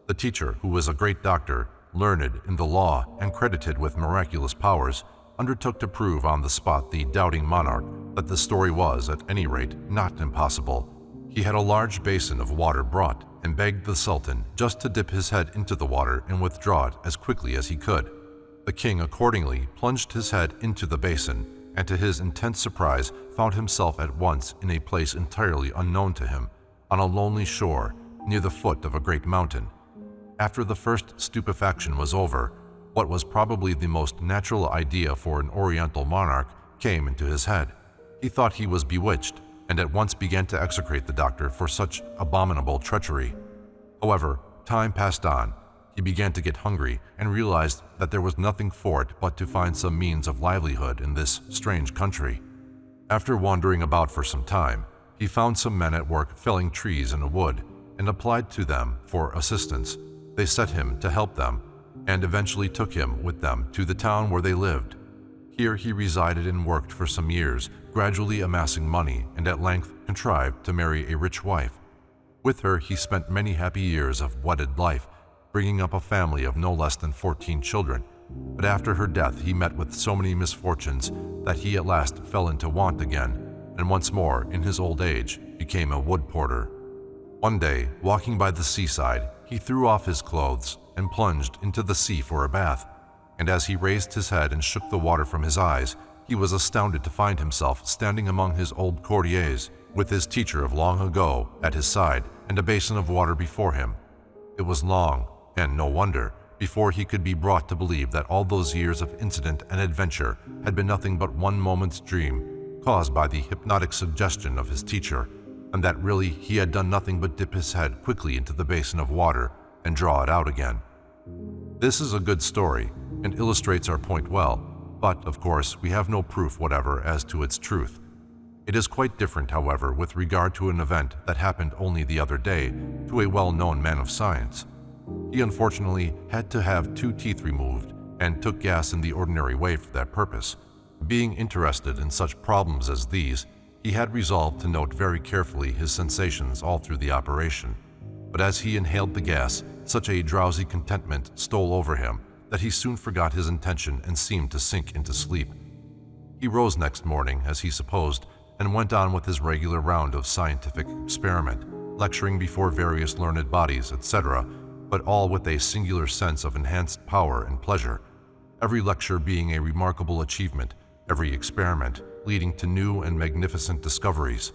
The teacher, who was a great doctor, learned in the law and credited with miraculous powers, undertook to prove on the spot the doubting monarch that the story was, at any rate, not impossible. He had a large basin of water brought and begged the sultan just to dip his head into the water and withdraw it as quickly as he could. The king accordingly plunged his head into the basin, and to his intense surprise found himself at once in a place entirely unknown to him, on a lonely shore near the foot of a great mountain. After the first stupefaction was over, what was probably the most natural idea for an Oriental monarch came into his head. He thought he was bewitched, and at once began to execrate the doctor for such abominable treachery. However, time passed on. He began to get hungry and realized that there was nothing for it but to find some means of livelihood in this strange country. After wandering about for some time, he found some men at work felling trees in a wood and applied to them for assistance. They set him to help them and eventually took him with them to the town where they lived. Here he resided and worked for some years, gradually amassing money, and at length contrived to marry a rich wife. With her he spent many happy years of wedded life, bringing up a family of no less than 14 children. But after her death he met with so many misfortunes that he at last fell into want again, and once more, in his old age, became a wood porter. One day, walking by the seaside, he threw off his clothes and plunged into the sea for a bath, and as he raised his head and shook the water from his eyes, he was astounded to find himself standing among his old courtiers, with his teacher of long ago at his side and a basin of water before him. It was long, and no wonder, before he could be brought to believe that all those years of incident and adventure had been nothing but one moment's dream, caused by the hypnotic suggestion of his teacher, and that really he had done nothing but dip his head quickly into the basin of water and draw it out again. This is a good story and illustrates our point well, but, of course, we have no proof whatever as to its truth. It is quite different, however, with regard to an event that happened only the other day to a well-known man of science. He unfortunately had to have 2 teeth removed and took gas in the ordinary way for that purpose. Being interested in such problems as these, he had resolved to note very carefully his sensations all through the operation. But as he inhaled the gas, such a drowsy contentment stole over him that he soon forgot his intention and seemed to sink into sleep. He rose next morning, as he supposed, and went on with his regular round of scientific experiment, lecturing before various learned bodies, etc., but all with a singular sense of enhanced power and pleasure, every lecture being a remarkable achievement, every experiment leading to new and magnificent discoveries.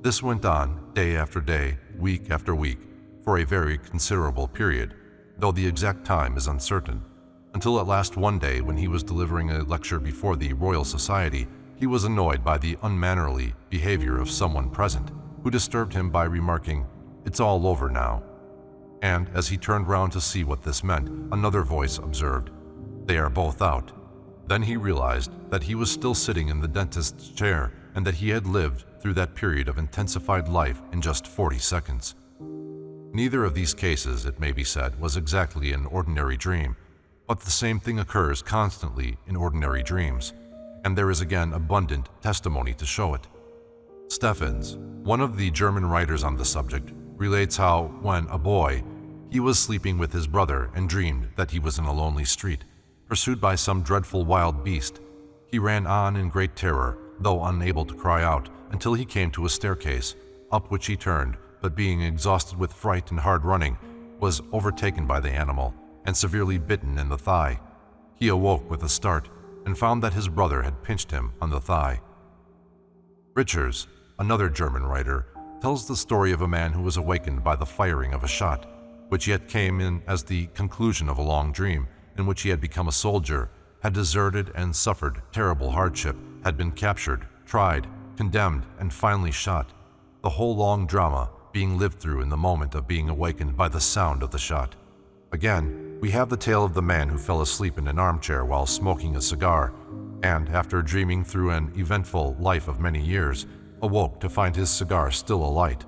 This went on day after day, week after week, for a very considerable period, though the exact time is uncertain, until at last one day when he was delivering a lecture before the Royal Society, he was annoyed by the unmannerly behavior of someone present, who disturbed him by remarking, "It's all over now." And as he turned round to see what this meant, another voice observed, "They are both out." Then he realized that he was still sitting in the dentist's chair and that he had lived through that period of intensified life in just 40 seconds. Neither of these cases, it may be said, was exactly an ordinary dream, but the same thing occurs constantly in ordinary dreams, and there is again abundant testimony to show it. Steffens, one of the German writers on the subject, relates how, when a boy, he was sleeping with his brother and dreamed that he was in a lonely street, pursued by some dreadful wild beast. He ran on in great terror, though unable to cry out, until he came to a staircase, up which he turned, but being exhausted with fright and hard running, was overtaken by the animal and severely bitten in the thigh. He awoke with a start and found that his brother had pinched him on the thigh. Richers, another German writer, tells the story of a man who was awakened by the firing of a shot, which yet came in as the conclusion of a long dream in which he had become a soldier, had deserted and suffered terrible hardship, had been captured, tried, condemned, and finally shot, the whole long drama being lived through in the moment of being awakened by the sound of the shot. Again, we have the tale of the man who fell asleep in an armchair while smoking a cigar, and after dreaming through an eventful life of many years, awoke to find his cigar still alight.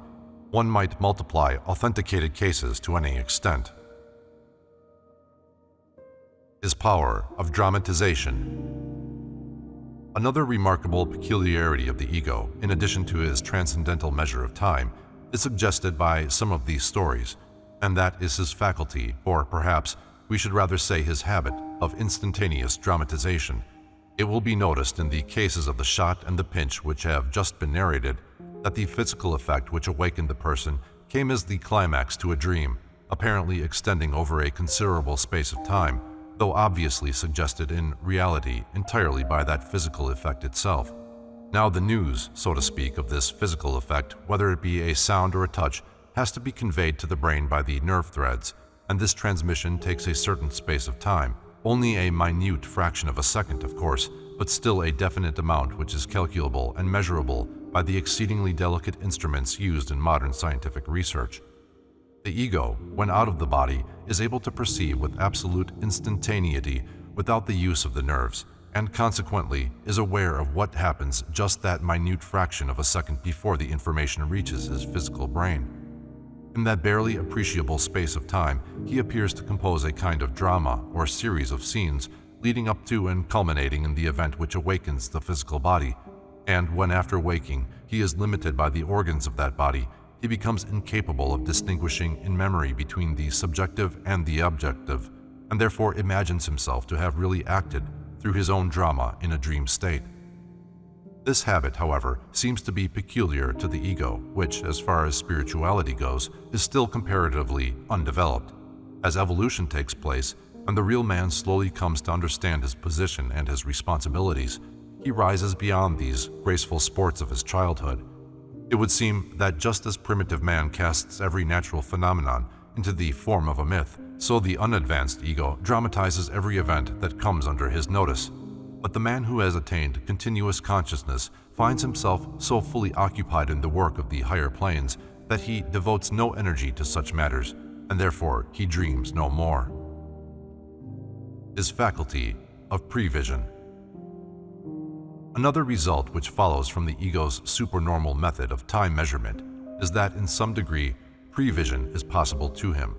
One might multiply authenticated cases to any extent. His power of dramatization. Another remarkable peculiarity of the ego, in addition to his transcendental measure of time, is suggested by some of these stories, and that is his faculty, or perhaps we should rather say his habit, of instantaneous dramatization. It will be noticed in the cases of the shot and the pinch which have just been narrated that the physical effect which awakened the person came as the climax to a dream, apparently extending over a considerable space of time, though obviously suggested in reality entirely by that physical effect itself. Now the news, so to speak, of this physical effect, whether it be a sound or a touch, has to be conveyed to the brain by the nerve threads, and this transmission takes a certain space of time, only a minute fraction of a second, of course, but still a definite amount which is calculable and measurable by the exceedingly delicate instruments used in modern scientific research. The ego, when out of the body, is able to perceive with absolute instantaneity without the use of the nerves, and consequently is aware of what happens just that minute fraction of a second before the information reaches his physical brain. In that barely appreciable space of time, he appears to compose a kind of drama or series of scenes leading up to and culminating in the event which awakens the physical body, and when after waking he is limited by the organs of that body, he becomes incapable of distinguishing in memory between the subjective and the objective, and therefore imagines himself to have really acted through his own drama in a dream state. This habit, however, seems to be peculiar to the ego, which, as far as spirituality goes, is still comparatively undeveloped. As evolution takes place, and the real man slowly comes to understand his position and his responsibilities, he rises beyond these graceful sports of his childhood. It would seem that just as primitive man casts every natural phenomenon into the form of a myth, so the unadvanced ego dramatizes every event that comes under his notice. But the man who has attained continuous consciousness finds himself so fully occupied in the work of the higher planes that he devotes no energy to such matters, and therefore he dreams no more. His faculty of prevision. Another result which follows from the ego's supernormal method of time measurement is that in some degree prevision is possible to him.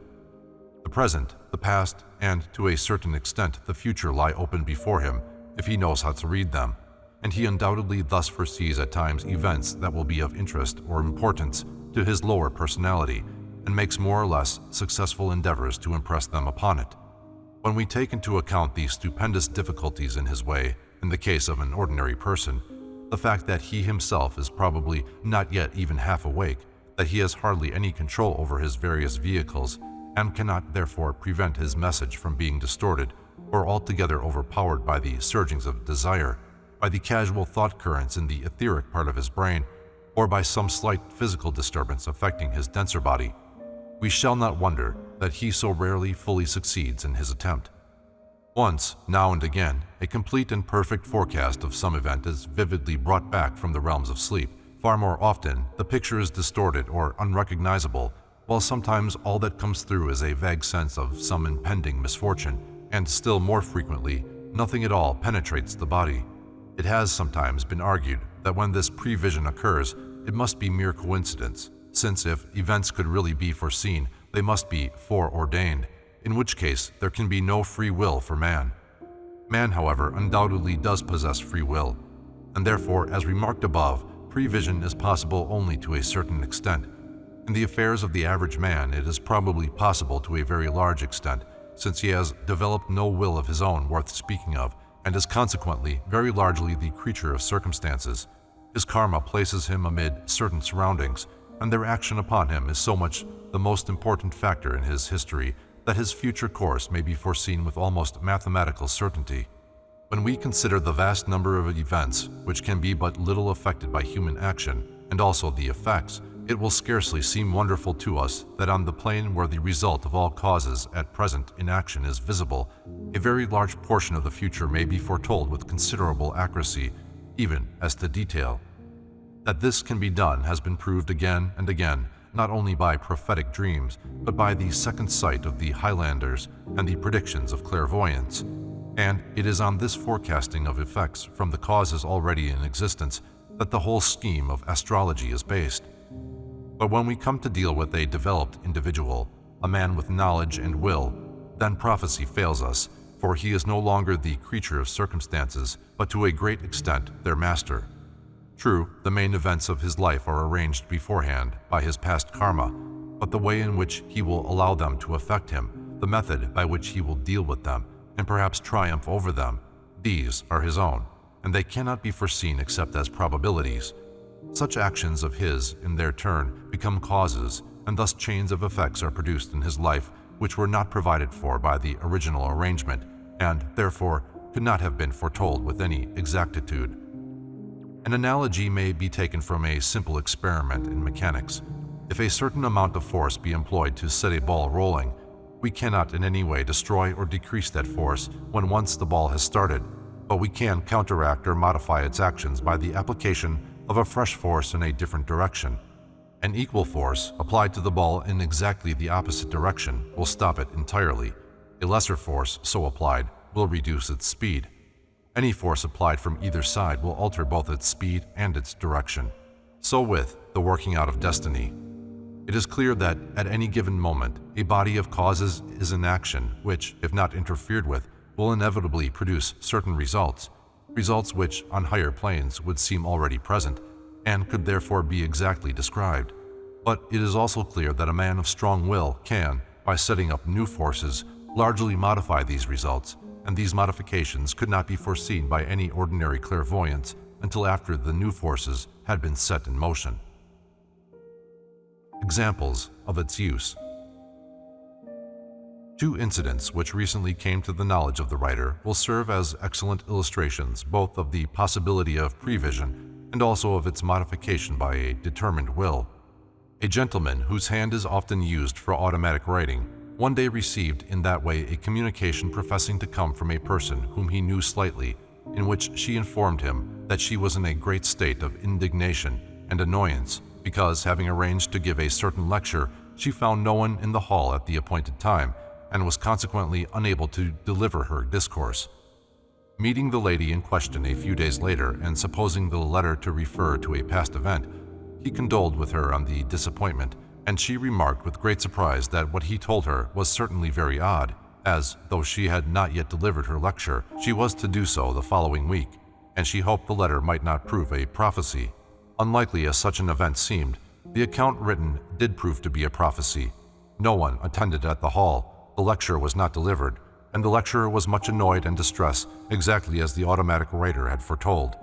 The present, the past, and to a certain extent the future lie open before him if he knows how to read them, and he undoubtedly thus foresees at times events that will be of interest or importance to his lower personality and makes more or less successful endeavors to impress them upon it. When we take into account the stupendous difficulties in his way, in the case of an ordinary person, the fact that he himself is probably not yet even half awake, that he has hardly any control over his various vehicles, and cannot therefore prevent his message from being distorted or altogether overpowered by the surgings of desire, by the casual thought currents in the etheric part of his brain, or by some slight physical disturbance affecting his denser body, we shall not wonder that he so rarely fully succeeds in his attempt. Once, now and again, a complete and perfect forecast of some event is vividly brought back from the realms of sleep. Far more often, the picture is distorted or unrecognizable, while sometimes all that comes through is a vague sense of some impending misfortune, and still more frequently, nothing at all penetrates the body. It has sometimes been argued that when this prevision occurs, it must be mere coincidence, since if events could really be foreseen, they must be foreordained, in which case there can be no free will for man. Man, however, undoubtedly does possess free will, and therefore, as remarked above, prevision is possible only to a certain extent. In the affairs of the average man, it is probably possible to a very large extent, since he has developed no will of his own worth speaking of, and is consequently very largely the creature of circumstances. His karma places him amid certain surroundings, and their action upon him is so much the most important factor in his history that his future course may be foreseen with almost mathematical certainty. When we consider the vast number of events which can be but little affected by human action, and also the effects, it will scarcely seem wonderful to us that on the plane where the result of all causes at present in action is visible, a very large portion of the future may be foretold with considerable accuracy, even as to detail. That this can be done has been proved again and again, not only by prophetic dreams, but by the second sight of the Highlanders and the predictions of clairvoyance. And it is on this forecasting of effects from the causes already in existence that the whole scheme of astrology is based. But when we come to deal with a developed individual, a man with knowledge and will, then prophecy fails us, for he is no longer the creature of circumstances, but to a great extent their master. True, the main events of his life are arranged beforehand by his past karma, but the way in which he will allow them to affect him, the method by which he will deal with them, and perhaps triumph over them, these are his own, and they cannot be foreseen except as probabilities. Such actions of his, in their turn, become causes, and thus chains of effects are produced in his life which were not provided for by the original arrangement, and, therefore, could not have been foretold with any exactitude. An analogy may be taken from a simple experiment in mechanics. If a certain amount of force be employed to set a ball rolling, we cannot in any way destroy or decrease that force when once the ball has started, but we can counteract or modify its actions by the application of a fresh force in a different direction. An equal force applied to the ball in exactly the opposite direction will stop it entirely. A lesser force so applied will reduce its speed. Any force applied from either side will alter both its speed and its direction. So with the working out of destiny. It is clear that at any given moment, a body of causes is in action which, if not interfered with, will inevitably produce certain results which on higher planes would seem already present and could therefore be exactly described. But it is also clear that a man of strong will can, by setting up new forces, largely modify these results, and these modifications could not be foreseen by any ordinary clairvoyance until after the new forces had been set in motion. Examples of its use. Two incidents which recently came to the knowledge of the writer will serve as excellent illustrations both of the possibility of prevision and also of its modification by a determined will. A gentleman whose hand is often used for automatic writing one day received in that way a communication professing to come from a person whom he knew slightly, in which she informed him that she was in a great state of indignation and annoyance because, having arranged to give a certain lecture, she found no one in the hall at the appointed time and was consequently unable to deliver her discourse. Meeting the lady in question a few days later and supposing the letter to refer to a past event, he condoled with her on the disappointment, and she remarked with great surprise that what he told her was certainly very odd, as, though she had not yet delivered her lecture, she was to do so the following week, and she hoped the letter might not prove a prophecy. Unlikely as such an event seemed, the account written did prove to be a prophecy. No one attended at the hall, the lecture was not delivered, and the lecturer was much annoyed and distressed, exactly as the automatic writer had foretold.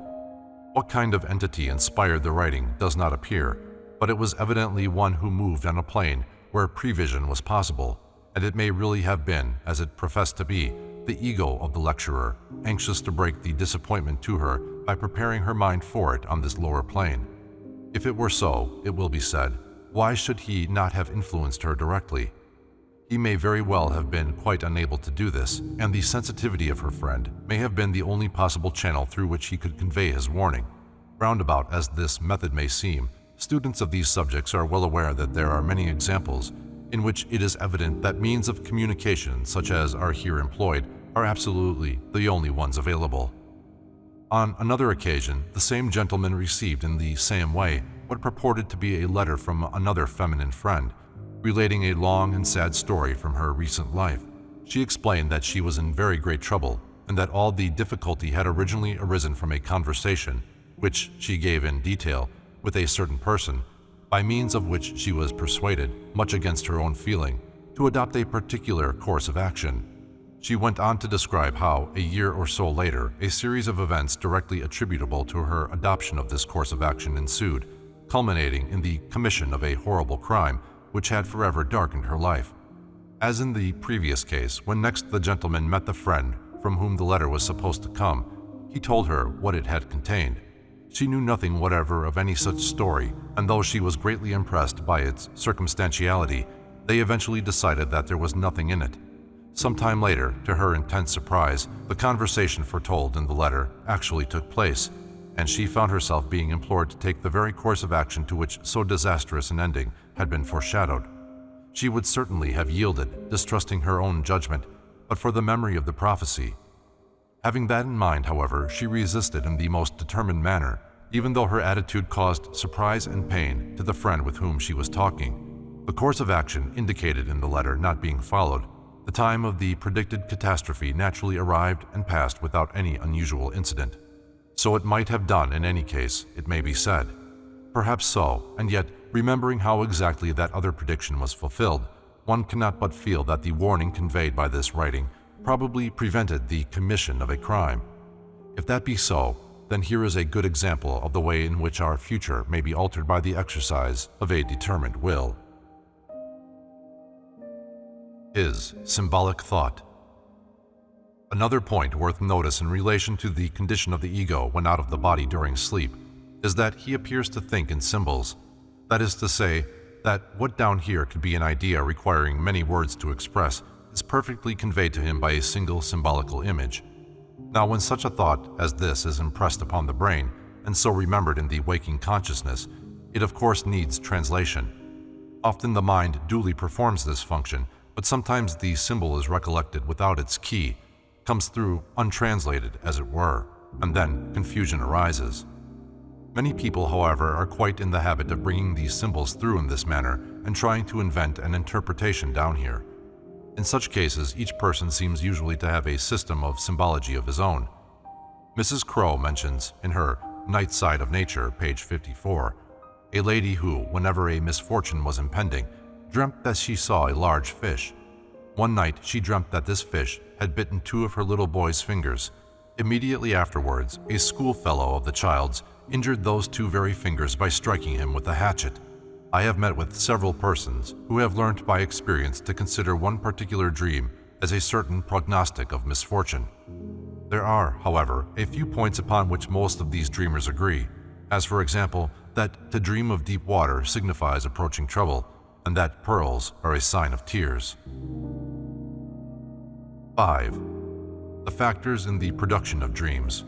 What kind of entity inspired the writing does not appear, but it was evidently one who moved on a plane where prevision was possible, and it may really have been, as it professed to be, the ego of the lecturer, anxious to break the disappointment to her by preparing her mind for it on this lower plane. If it were so, it will be said, why should he not have influenced her directly? He may very well have been quite unable to do this, and the sensitivity of her friend may have been the only possible channel through which he could convey his warning. Roundabout as this method may seem, students of these subjects are well aware that there are many examples in which it is evident that means of communication such as are here employed are absolutely the only ones available. On another occasion, the same gentleman received in the same way what purported to be a letter from another feminine friend, relating a long and sad story from her recent life. She explained that she was in very great trouble and that all the difficulty had originally arisen from a conversation, which she gave in detail, with a certain person, by means of which she was persuaded, much against her own feeling, to adopt a particular course of action. She went on to describe how, a year or so later, a series of events directly attributable to her adoption of this course of action ensued, culminating in the commission of a horrible crime which had forever darkened her life. As in the previous case, when next the gentleman met the friend from whom the letter was supposed to come, he told her what it had contained. She knew nothing whatever of any such story, and though she was greatly impressed by its circumstantiality, they eventually decided that there was nothing in it. Some time later, to her intense surprise, the conversation foretold in the letter actually took place, and she found herself being implored to take the very course of action to which so disastrous an ending had been foreshadowed. She would certainly have yielded, distrusting her own judgment, but for the memory of the prophecy. Having that in mind, however, she resisted in the most determined manner, even though her attitude caused surprise and pain to the friend with whom she was talking. The course of action indicated in the letter not being followed, the time of the predicted catastrophe naturally arrived and passed without any unusual incident. So it might have done in any case, it may be said. Perhaps so, and yet, remembering how exactly that other prediction was fulfilled, one cannot but feel that the warning conveyed by this writing probably prevented the commission of a crime. If that be so, then here is a good example of the way in which our future may be altered by the exercise of a determined will. Is symbolic thought. Another point worth notice in relation to the condition of the ego when out of the body during sleep is that he appears to think in symbols. That is to say, that what down here could be an idea requiring many words to express is perfectly conveyed to him by a single symbolical image. Now, when such a thought as this is impressed upon the brain and so remembered in the waking consciousness, it of course needs translation. Often the mind duly performs this function, but sometimes the symbol is recollected without its key, comes through untranslated, as it were, and then confusion arises. Many people, however, are quite in the habit of bringing these symbols through in this manner and trying to invent an interpretation down here. In such cases, each person seems usually to have a system of symbology of his own. Mrs. Crowe mentions, in her Night Side of Nature, page 54, a lady who, whenever a misfortune was impending, dreamt that she saw a large fish. One night she dreamt that this fish had bitten two of her little boy's fingers. Immediately afterwards, a schoolfellow of the child's injured those two very fingers by striking him with a hatchet. I have met with several persons who have learnt by experience to consider one particular dream as a certain prognostic of misfortune. There are, however, a few points upon which most of these dreamers agree, as for example, that to dream of deep water signifies approaching trouble, and that pearls are a sign of tears. 5. The factors in the production of dreams.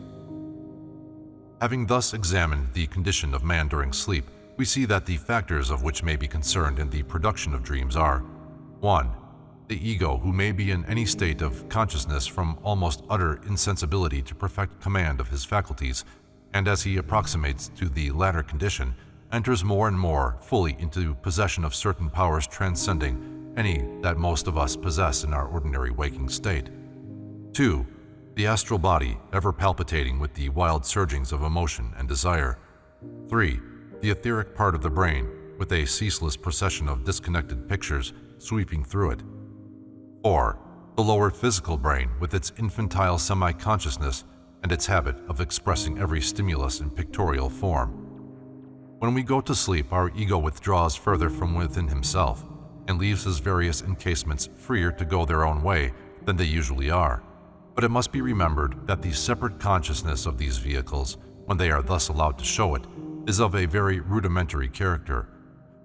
Having thus examined the condition of man during sleep, we see that the factors of which may be concerned in the production of dreams are 1. The ego, who may be in any state of consciousness from almost utter insensibility to perfect command of his faculties, and as he approximates to the latter condition, enters more and more fully into possession of certain powers transcending any that most of us possess in our ordinary waking state. 2. The astral body, ever palpitating with the wild surgings of emotion and desire. 3. The etheric part of the brain, with a ceaseless procession of disconnected pictures sweeping through it. 4. The lower physical brain, with its infantile semi-consciousness and its habit of expressing every stimulus in pictorial form. When we go to sleep, our ego withdraws further from within himself and leaves his various encasements freer to go their own way than they usually are. But it must be remembered that the separate consciousness of these vehicles, when they are thus allowed to show it, is of a very rudimentary character.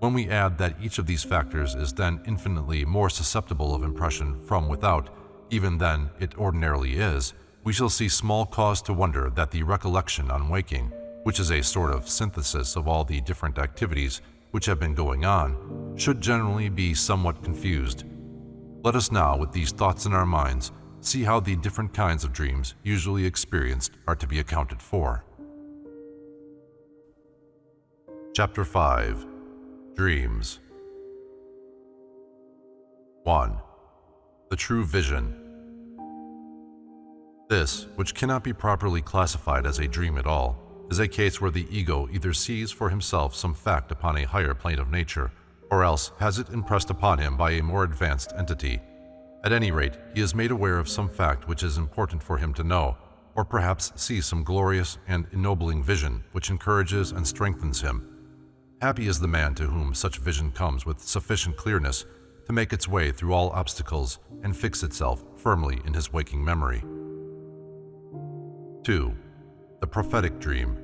When we add that each of these factors is then infinitely more susceptible of impression from without, even than it ordinarily is, we shall see small cause to wonder that the recollection on waking, which is a sort of synthesis of all the different activities which have been going on, should generally be somewhat confused. Let us now, with these thoughts in our minds, see how the different kinds of dreams usually experienced are to be accounted for. Chapter 5. Dreams. 1. The true vision. This, which cannot be properly classified as a dream at all, is a case where the ego either sees for himself some fact upon a higher plane of nature, or else has it impressed upon him by a more advanced entity. At any rate, he is made aware of some fact which is important for him to know, or perhaps sees some glorious and ennobling vision which encourages and strengthens him. Happy is the man to whom such vision comes with sufficient clearness to make its way through all obstacles and fix itself firmly in his waking memory. 2. The prophetic dream.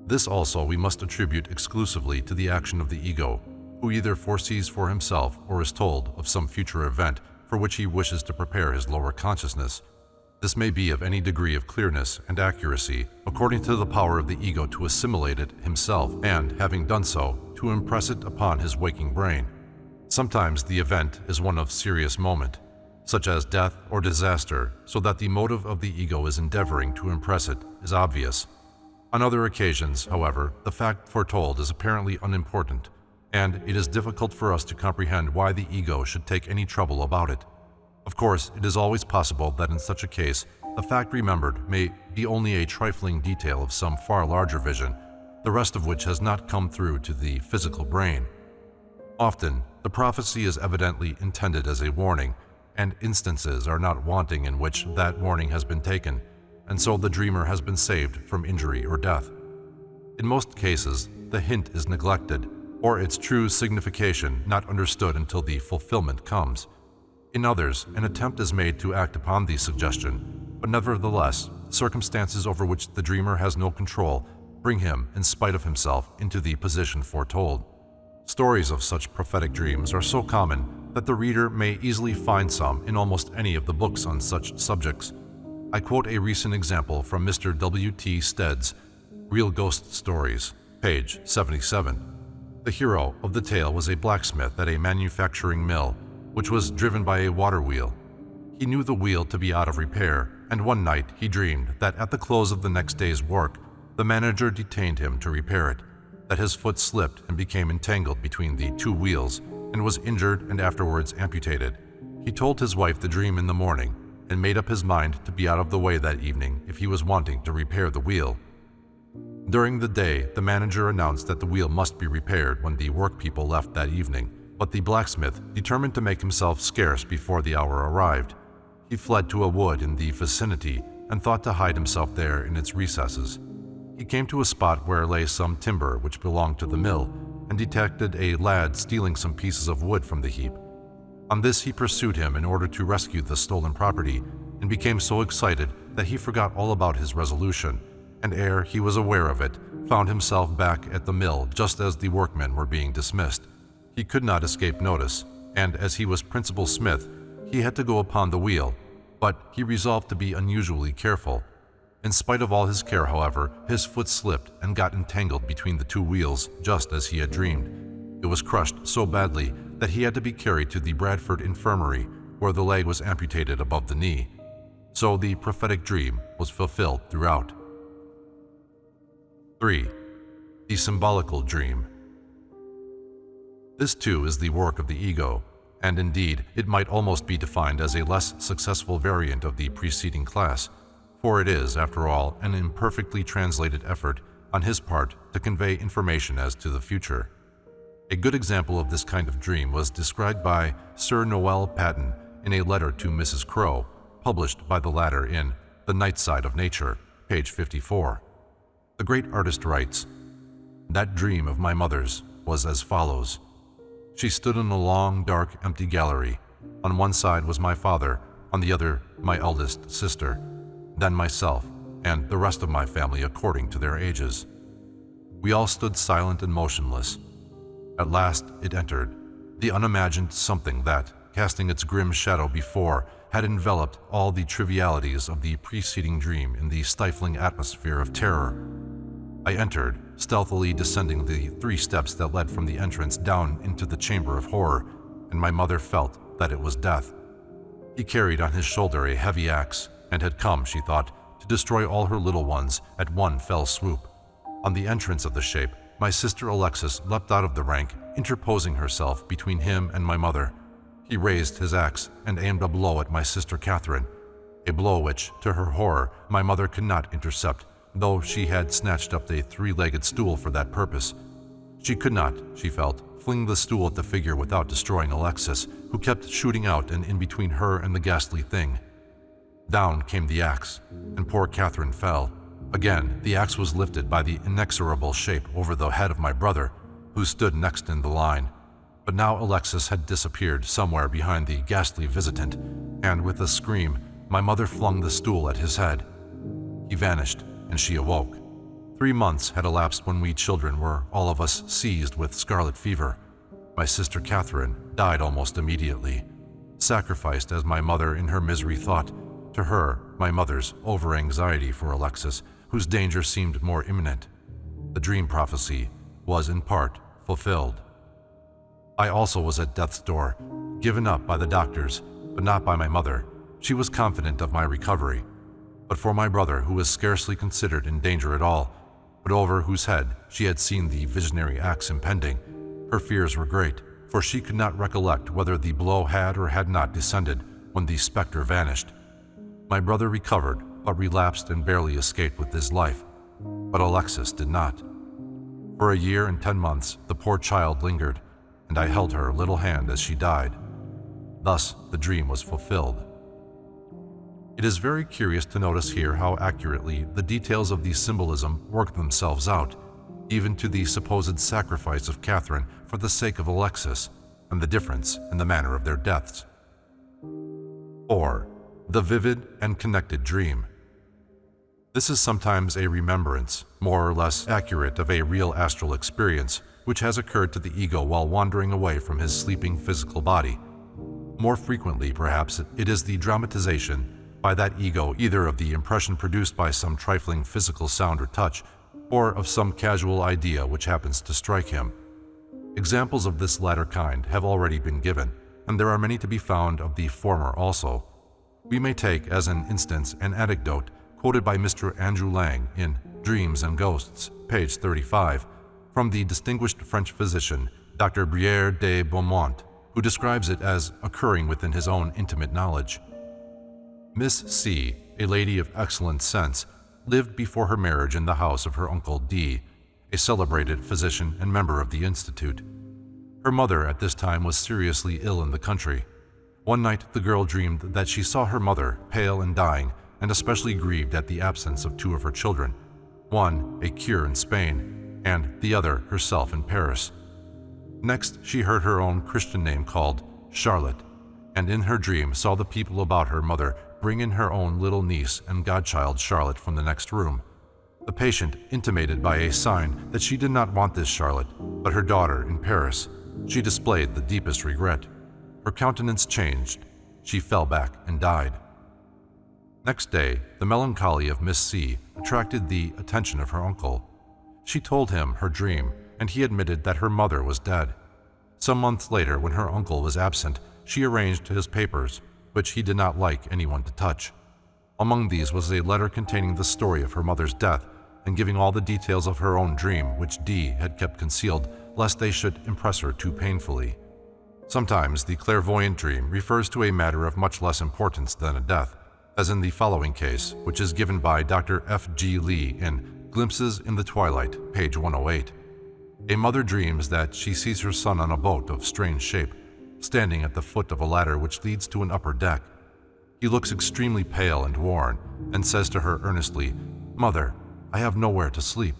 This also we must attribute exclusively to the action of the ego, who either foresees for himself or is told of some future event for which he wishes to prepare his lower consciousness. This may be of any degree of clearness and accuracy, according to the power of the ego to assimilate it himself and, having done so, to impress it upon his waking brain. Sometimes the event is one of serious moment, such as death or disaster, so that the motive of the ego is endeavoring to impress it is obvious. On other occasions, however, the fact foretold is apparently unimportant, and it is difficult for us to comprehend why the ego should take any trouble about it. Of course, it is always possible that in such a case, the fact remembered may be only a trifling detail of some far larger vision, the rest of which has not come through to the physical brain. Often, the prophecy is evidently intended as a warning, and instances are not wanting in which that warning has been taken, and so the dreamer has been saved from injury or death. In most cases, the hint is neglected, or its true signification not understood until the fulfillment comes. In others, an attempt is made to act upon the suggestion, but nevertheless, circumstances over which the dreamer has no control bring him, in spite of himself, into the position foretold. Stories of such prophetic dreams are so common that the reader may easily find some in almost any of the books on such subjects. I quote a recent example from Mr. W. T. Stead's Real Ghost Stories, page 77. The hero of the tale was a blacksmith at a manufacturing mill, which was driven by a water wheel. He knew the wheel to be out of repair, and one night he dreamed that at the close of the next day's work, the manager detained him to repair it, that his foot slipped and became entangled between the two wheels, and was injured and afterwards amputated. He told his wife the dream in the morning, and made up his mind to be out of the way that evening if he was wanting to repair the wheel. During the day, the manager announced that the wheel must be repaired when the workpeople left that evening, but the blacksmith, determined to make himself scarce before the hour arrived, he fled to a wood in the vicinity and thought to hide himself there in its recesses. He came to a spot where lay some timber which belonged to the mill, and detected a lad stealing some pieces of wood from the heap. On this he pursued him in order to rescue the stolen property, and became so excited that he forgot all about his resolution, and ere he was aware of it, found himself back at the mill just as the workmen were being dismissed. He could not escape notice, and as he was principal smith, he had to go upon the wheel, but he resolved to be unusually careful. In spite of all his care, however, his foot slipped and got entangled between the two wheels just as he had dreamed. It was crushed so badly that he had to be carried to the Bradford Infirmary, where the leg was amputated above the knee. So the prophetic dream was fulfilled throughout. 3. The symbolical dream. This too is the work of the ego, and indeed it might almost be defined as a less successful variant of the preceding class, for it is, after all, an imperfectly translated effort on his part to convey information as to the future. A good example of this kind of dream was described by Sir Noel Paton in a letter to Mrs. Crowe, published by the latter in The Night Side of Nature, page 54. The great artist writes, "That dream of my mother's was as follows. She stood in a long, dark, empty gallery. On one side was my father, on the other my eldest sister, then myself, and the rest of my family according to their ages. We all stood silent and motionless. At last it entered, the unimagined something that, casting its grim shadow before, had enveloped all the trivialities of the preceding dream in the stifling atmosphere of terror. I entered, stealthily descending the 3 steps that led from the entrance down into the chamber of horror, and my mother felt that it was death. He carried on his shoulder a heavy axe, and had come, she thought, to destroy all her little ones at one fell swoop. On the entrance of the shape, my sister Alexis leapt out of the rank, interposing herself between him and my mother. He raised his axe and aimed a blow at my sister Catherine, a blow which, to her horror, my mother could not intercept, though she had snatched up a 3-legged stool for that purpose. She could not, she felt, fling the stool at the figure without destroying Alexis, who kept shooting out and in between her and the ghastly thing. Down came the axe, and poor Catherine fell. Again, the axe was lifted by the inexorable shape over the head of my brother, who stood next in the line. But now Alexis had disappeared somewhere behind the ghastly visitant, and with a scream, my mother flung the stool at his head. He vanished, and she awoke. 3 months had elapsed when we children were, all of us, seized with scarlet fever. My sister Catherine died almost immediately, sacrificed as my mother in her misery thought, to her, my mother's over-anxiety for Alexis, whose danger seemed more imminent. The dream prophecy was in part fulfilled. I also was at death's door, given up by the doctors, but not by my mother. She was confident of my recovery. But for my brother, who was scarcely considered in danger at all, but over whose head she had seen the visionary axe impending, her fears were great, for she could not recollect whether the blow had or had not descended when the specter vanished. My brother recovered, but relapsed and barely escaped with his life, but Alexis did not. For a year and 10 months, the poor child lingered, and I held her little hand as she died. Thus, the dream was fulfilled. It is very curious to notice here how accurately the details of the symbolism work themselves out, even to the supposed sacrifice of Catherine for the sake of Alexis, and the difference in the manner of their deaths. 4. The vivid and connected dream. This is sometimes a remembrance, more or less accurate, of a real astral experience which has occurred to the ego while wandering away from his sleeping physical body. More frequently, perhaps, it is the dramatization by that ego either of the impression produced by some trifling physical sound or touch, or of some casual idea which happens to strike him. Examples of this latter kind have already been given, and there are many to be found of the former also. We may take as an instance an anecdote quoted by Mr. Andrew Lang in Dreams and Ghosts, page 35, from the distinguished French physician Dr. Brière de Beaumont, who describes it as occurring within his own intimate knowledge. Miss C, a lady of excellent sense, lived before her marriage in the house of her uncle D, a celebrated physician and member of the Institute. Her mother at this time was seriously ill in the country. One night the girl dreamed that she saw her mother, pale and dying, and especially grieved at the absence of 2 of her children, one a cure in Spain, and the other herself in Paris. Next she heard her own Christian name called Charlotte, and in her dream saw the people about her mother bring in her own little niece and godchild Charlotte from the next room. The patient intimated by a sign that she did not want this Charlotte, but her daughter in Paris. She displayed the deepest regret. Her countenance changed. She fell back and died. Next day, the melancholy of Miss C attracted the attention of her uncle. She told him her dream, and he admitted that her mother was dead. Some months later, when her uncle was absent, she arranged his papers, which he did not like anyone to touch. Among these was a letter containing the story of her mother's death and giving all the details of her own dream, which D had kept concealed lest they should impress her too painfully. Sometimes the clairvoyant dream refers to a matter of much less importance than a death, as in the following case, which is given by Dr. F. G. Lee in Glimpses in the Twilight, page 108. A mother dreams that she sees her son on a boat of strange shape, standing at the foot of a ladder which leads to an upper deck. He looks extremely pale and worn, and says to her earnestly, "Mother, I have nowhere to sleep."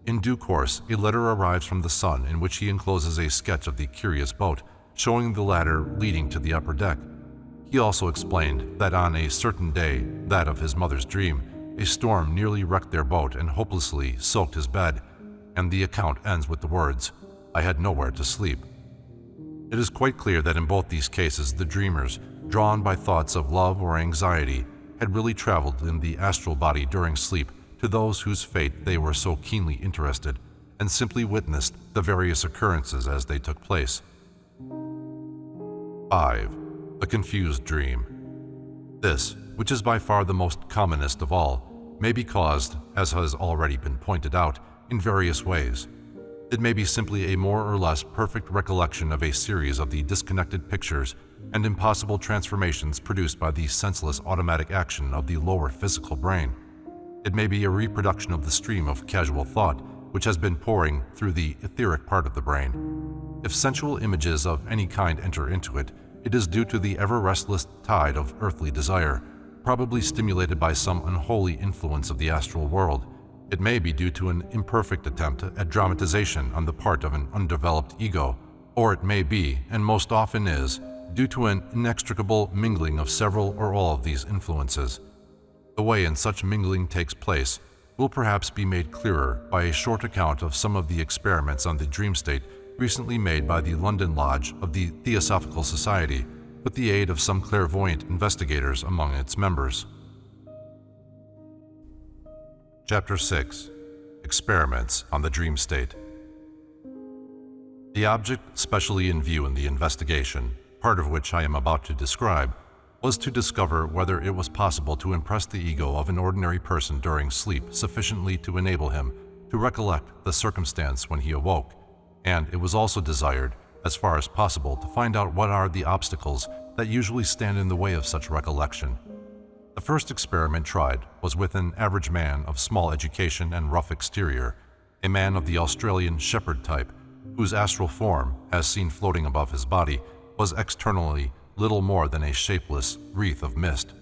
In due course, a letter arrives from the son in which he encloses a sketch of the curious boat, showing the ladder leading to the upper deck. He also explained that on a certain day, that of his mother's dream, a storm nearly wrecked their boat and hopelessly soaked his bed. and the account ends with the words, "I had nowhere to sleep." It is quite clear that in both these cases the dreamers, drawn by thoughts of love or anxiety, had really traveled in the astral body during sleep to those whose fate they were so keenly interested, and simply witnessed the various occurrences as they took place. 5. A confused dream. This, which is by far the most commonest of all, may be caused, as has already been pointed out, in various ways. It may be simply a more or less perfect recollection of a series of the disconnected pictures and impossible transformations produced by the senseless automatic action of the lower physical brain. It may be a reproduction of the stream of casual thought which has been pouring through the etheric part of the brain. If sensual images of any kind enter into it, it is due to the ever-restless tide of earthly desire, probably stimulated by some unholy influence of the astral world. It may be due to an imperfect attempt at dramatization on the part of an undeveloped ego, or it may be, and most often is, due to an inextricable mingling of several or all of these influences. The way in such mingling takes place will perhaps be made clearer by a short account of some of the experiments on the dream state recently made by the London Lodge of the Theosophical Society with the aid of some clairvoyant investigators among its members. Chapter 6. Experiments on the Dream State. The object specially in view in the investigation, part of which I am about to describe, was to discover whether it was possible to impress the ego of an ordinary person during sleep sufficiently to enable him to recollect the circumstance when he awoke, and it was also desired, as far as possible, to find out what are the obstacles that usually stand in the way of such recollection. The first experiment tried was with an average man of small education and rough exterior, a man of the Australian shepherd type, whose astral form, as seen floating above his body, was externally little more than a shapeless wreath of mist.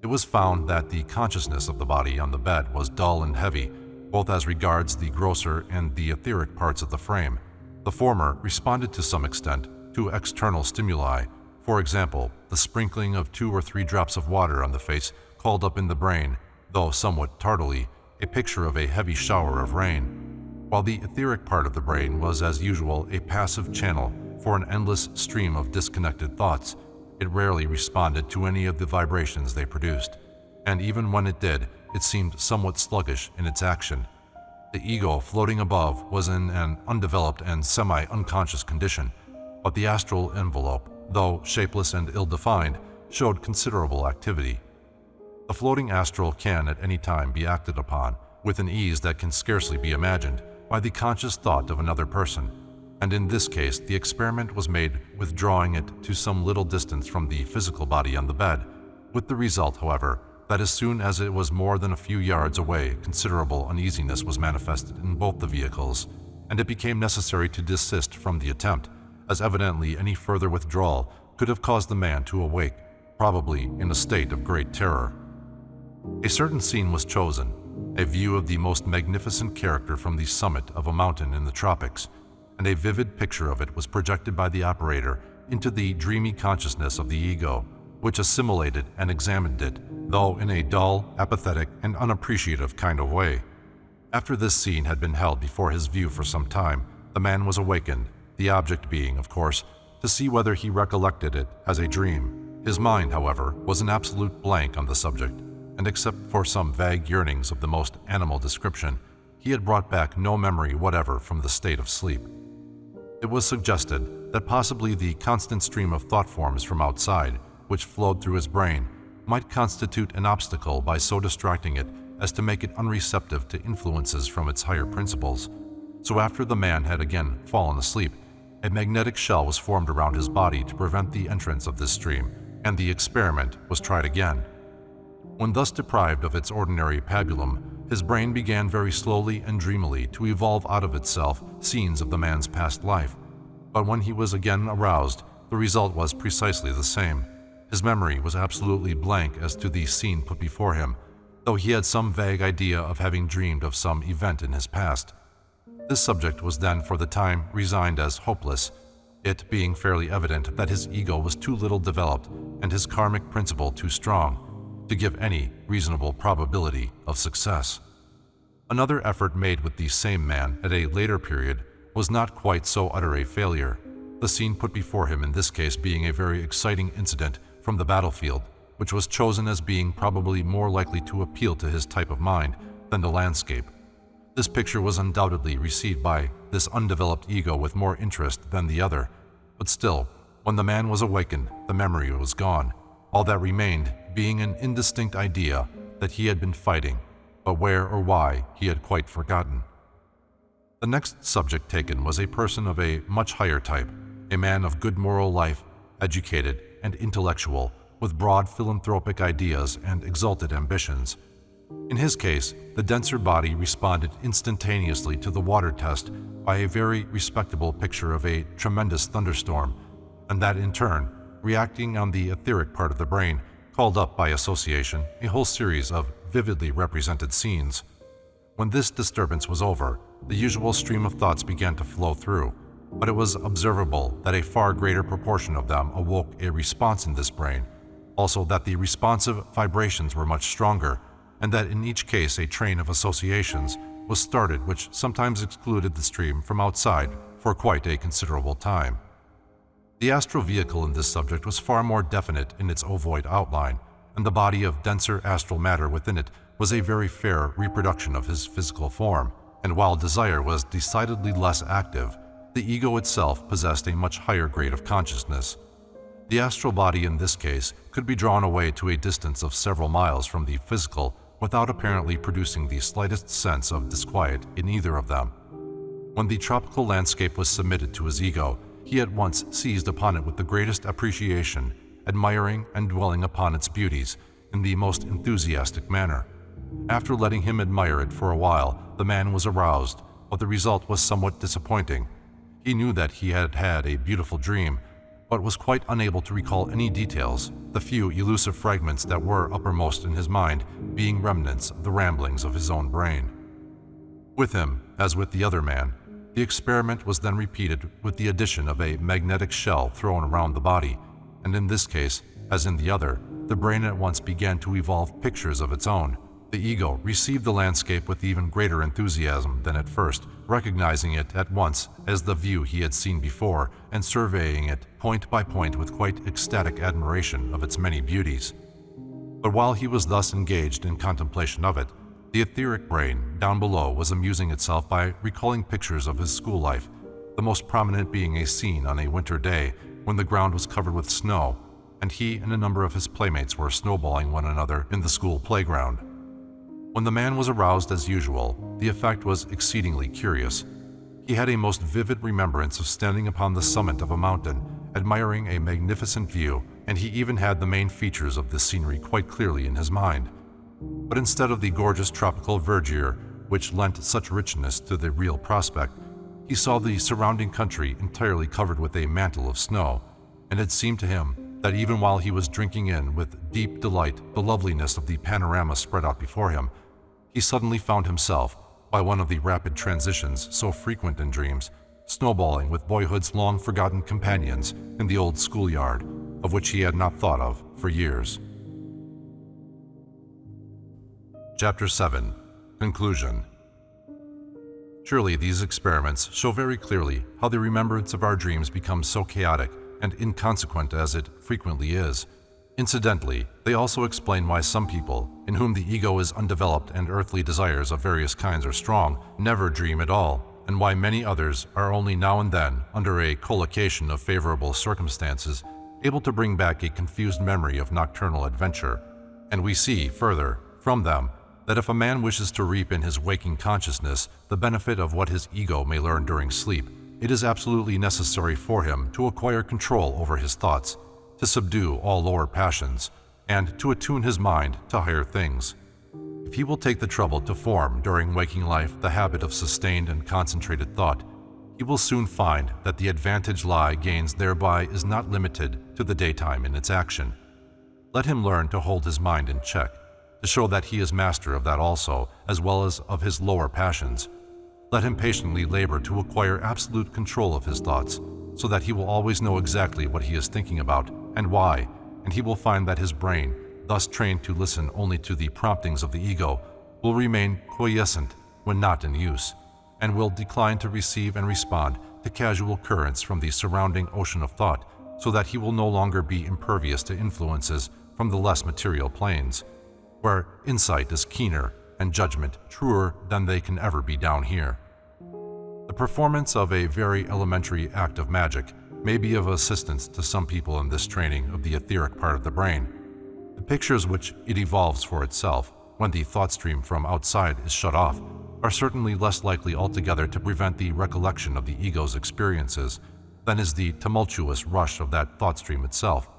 It was found that the consciousness of the body on the bed was dull and heavy, both as regards the grosser and the etheric parts of the frame. The former responded to some extent to external stimuli. For example, the sprinkling of 2 or 3 drops of water on the face called up in the brain, though somewhat tardily, a picture of a heavy shower of rain, while the etheric part of the brain was as usual a passive channel for an endless stream of disconnected thoughts. It rarely responded to any of the vibrations they produced, and even when it did, it seemed somewhat sluggish in its action. The ego floating above was in an undeveloped and semi-unconscious condition, but the astral envelope, though shapeless and ill-defined, showed considerable activity. The floating astral can at any time be acted upon, with an ease that can scarcely be imagined, by the conscious thought of another person, and in this case the experiment was made with drawing it to some little distance from the physical body on the bed, with the result, however, that as soon as it was more than a few yards away, considerable uneasiness was manifested in both the vehicles, and it became necessary to desist from the attempt, as evidently any further withdrawal could have caused the man to awake, probably in a state of great terror. A certain scene was chosen, a view of the most magnificent character from the summit of a mountain in the tropics, and a vivid picture of it was projected by the operator into the dreamy consciousness of the ego, which assimilated and examined it, though in a dull, apathetic, and unappreciative kind of way. After this scene had been held before his view for some time, the man was awakened, the object being, of course, to see whether he recollected it as a dream. His mind, however, was an absolute blank on the subject, and except for some vague yearnings of the most animal description, he had brought back no memory whatever from the state of sleep. It was suggested that possibly the constant stream of thought forms from outside, which flowed through his brain, might constitute an obstacle by so distracting it as to make it unreceptive to influences from its higher principles. So after the man had again fallen asleep, a magnetic shell was formed around his body to prevent the entrance of this stream, and the experiment was tried again. When thus deprived of its ordinary pabulum, his brain began very slowly and dreamily to evolve out of itself scenes of the man's past life. But when he was again aroused, the result was precisely the same. His memory was absolutely blank as to the scene put before him, though he had some vague idea of having dreamed of some event in his past. This subject was then for the time resigned as hopeless, it being fairly evident that his ego was too little developed and his karmic principle too strong to give any reasonable probability of success. Another effort made with the same man at a later period was not quite so utter a failure, the scene put before him in this case being a very exciting incident from the battlefield, which was chosen as being probably more likely to appeal to his type of mind than the landscape. This picture was undoubtedly received by this undeveloped ego with more interest than the other, but still, when the man was awakened, the memory was gone, all that remained being an indistinct idea that he had been fighting, but where or why he had quite forgotten. The next subject taken was a person of a much higher type, a man of good moral life, educated and intellectual, with broad philanthropic ideas and exalted ambitions. In his case, the denser body responded instantaneously to the water test by a very respectable picture of a tremendous thunderstorm, and that in turn, reacting on the etheric part of the brain, called up by association a whole series of vividly represented scenes. When this disturbance was over, the usual stream of thoughts began to flow through, but it was observable that a far greater proportion of them awoke a response in this brain, also that the responsive vibrations were much stronger, and that in each case a train of associations was started which sometimes excluded the stream from outside for quite a considerable time. The astral vehicle in this subject was far more definite in its ovoid outline, and the body of denser astral matter within it was a very fair reproduction of his physical form, and while desire was decidedly less active, the ego itself possessed a much higher grade of consciousness. The astral body in this case could be drawn away to a distance of several miles from the physical without apparently producing the slightest sense of disquiet in either of them. When the tropical landscape was submitted to his ego, he at once seized upon it with the greatest appreciation, admiring and dwelling upon its beauties in the most enthusiastic manner. After letting him admire it for a while, the man was aroused, but the result was somewhat disappointing. He knew that he had had a beautiful dream, but was quite unable to recall any details, the few elusive fragments that were uppermost in his mind being remnants of the ramblings of his own brain. With him, as with the other man, the experiment was then repeated with the addition of a magnetic shell thrown around the body, and in this case, as in the other, the brain at once began to evolve pictures of its own. The ego received the landscape with even greater enthusiasm than at first, recognizing it at once as the view he had seen before and surveying it point by point with quite ecstatic admiration of its many beauties. But while he was thus engaged in contemplation of it, the etheric brain down below was amusing itself by recalling pictures of his school life, the most prominent being a scene on a winter day when the ground was covered with snow, and he and a number of his playmates were snowballing one another in the school playground. When the man was aroused as usual, the effect was exceedingly curious. He had a most vivid remembrance of standing upon the summit of a mountain, admiring a magnificent view, and he even had the main features of this scenery quite clearly in his mind. But instead of the gorgeous tropical verdure which lent such richness to the real prospect, he saw the surrounding country entirely covered with a mantle of snow, and it seemed to him that even while he was drinking in with deep delight the loveliness of the panorama spread out before him, he suddenly found himself, by one of the rapid transitions so frequent in dreams, snowballing with boyhood's long-forgotten companions in the old schoolyard, of which he had not thought of for years. Chapter 7. Conclusion. Surely these experiments show very clearly how the remembrance of our dreams becomes so chaotic and inconsequent as it frequently is. Incidentally, they also explain why some people, in whom the ego is undeveloped and earthly desires of various kinds are strong, never dream at all, and why many others are only now and then, under a collocation of favorable circumstances, able to bring back a confused memory of nocturnal adventure. And we see, further, from them, that if a man wishes to reap in his waking consciousness the benefit of what his ego may learn during sleep, it is absolutely necessary for him to acquire control over his thoughts, to subdue all lower passions, and to attune his mind to higher things. If he will take the trouble to form during waking life the habit of sustained and concentrated thought, he will soon find that the advantage lie gains thereby is not limited to the daytime in its action. Let him learn to hold his mind in check, to show that he is master of that also, as well as of his lower passions. Let him patiently labor to acquire absolute control of his thoughts, so that he will always know exactly what he is thinking about and why, and he will find that his brain, thus trained to listen only to the promptings of the ego, will remain quiescent when not in use, and will decline to receive and respond to casual currents from the surrounding ocean of thought, so that he will no longer be impervious to influences from the less material planes, where insight is keener and judgment truer than they can ever be down here. The performance of a very elementary act of magic may be of assistance to some people in this training of the etheric part of the brain. The pictures which it evolves for itself, when the thought stream from outside is shut off, are certainly less likely altogether to prevent the recollection of the ego's experiences than is the tumultuous rush of that thought stream itself.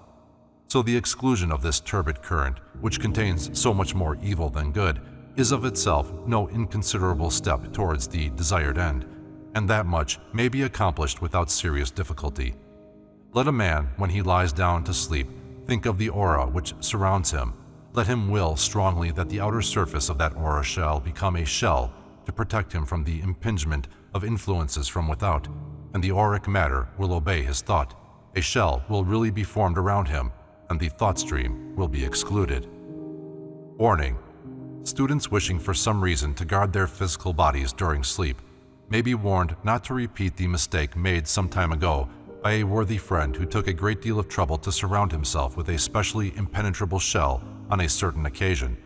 So the exclusion of this turbid current, which contains so much more evil than good, is of itself no inconsiderable step towards the desired end, and that much may be accomplished without serious difficulty. Let a man, when he lies down to sleep, think of the aura which surrounds him. Let him will strongly that the outer surface of that aura shall become a shell to protect him from the impingement of influences from without, and the auric matter will obey his thought. A shell will really be formed around him, and the thought stream will be excluded. Warning: students wishing for some reason to guard their physical bodies during sleep may be warned not to repeat the mistake made some time ago by a worthy friend who took a great deal of trouble to surround himself with a specially impenetrable shell on a certain occasion,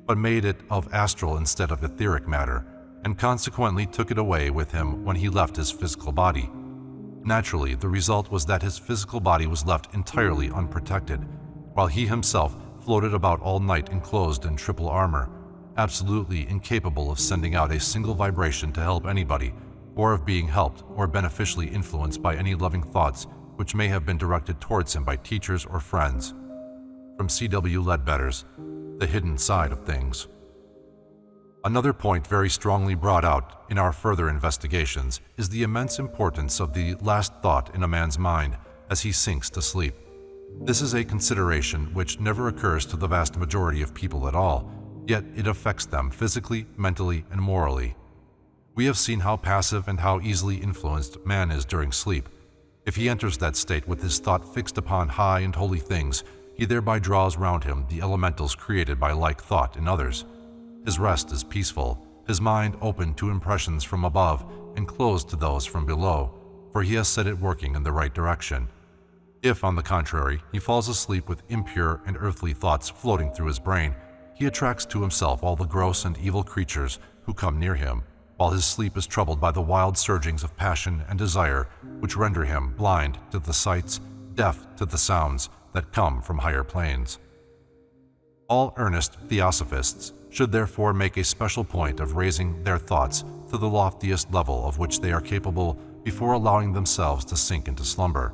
but made it of astral instead of etheric matter, and consequently took it away with him when he left his physical body. Naturally, the result was that his physical body was left entirely unprotected, while he himself floated about all night enclosed in triple armor, absolutely incapable of sending out a single vibration to help anybody, or of being helped or beneficially influenced by any loving thoughts which may have been directed towards him by teachers or friends. From C.W. Leadbeater's The Hidden Side of Things. Another point very strongly brought out in our further investigations is the immense importance of the last thought in a man's mind as he sinks to sleep. This is a consideration which never occurs to the vast majority of people at all, yet it affects them physically, mentally, and morally. We have seen how passive and how easily influenced man is during sleep. If he enters that state with his thought fixed upon high and holy things, he thereby draws round him the elementals created by like thought in others. His rest is peaceful, his mind open to impressions from above and closed to those from below, for he has set it working in the right direction. If, on the contrary, he falls asleep with impure and earthly thoughts floating through his brain, he attracts to himself all the gross and evil creatures who come near him, while his sleep is troubled by the wild surgings of passion and desire which render him blind to the sights, deaf to the sounds that come from higher planes. All earnest theosophists should therefore make a special point of raising their thoughts to the loftiest level of which they are capable before allowing themselves to sink into slumber.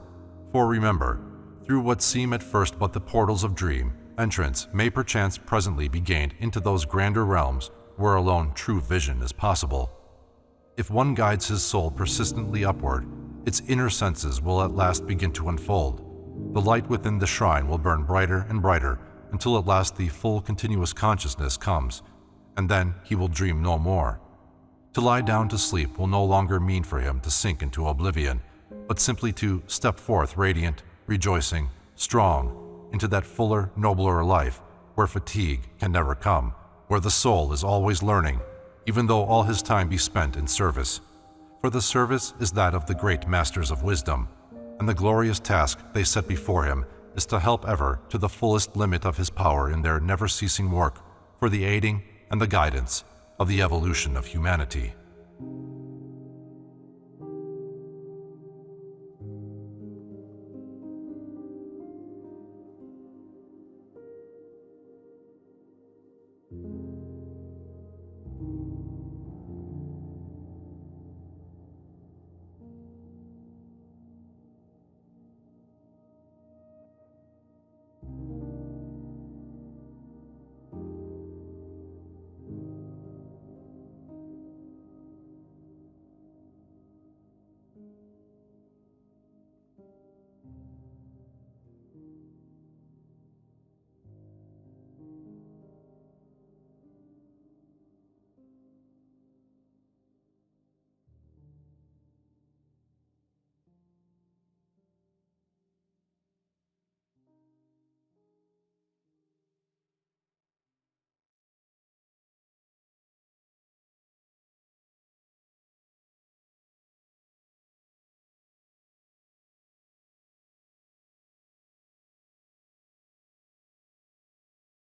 For remember, through what seem at first but the portals of dream, entrance may perchance presently be gained into those grander realms where alone true vision is possible. If one guides his soul persistently upward, its inner senses will at last begin to unfold. The light within the shrine will burn brighter and brighter until at last the full continuous consciousness comes, and then he will dream no more. To lie down to sleep will no longer mean for him to sink into oblivion, but simply to step forth radiant, rejoicing, strong, into that fuller, nobler life where fatigue can never come, where the soul is always learning, even though all his time be spent in service. For the service is that of the great masters of wisdom, and the glorious task they set before him is to help ever to the fullest limit of his power in their never-ceasing work for the aiding and the guidance of the evolution of humanity.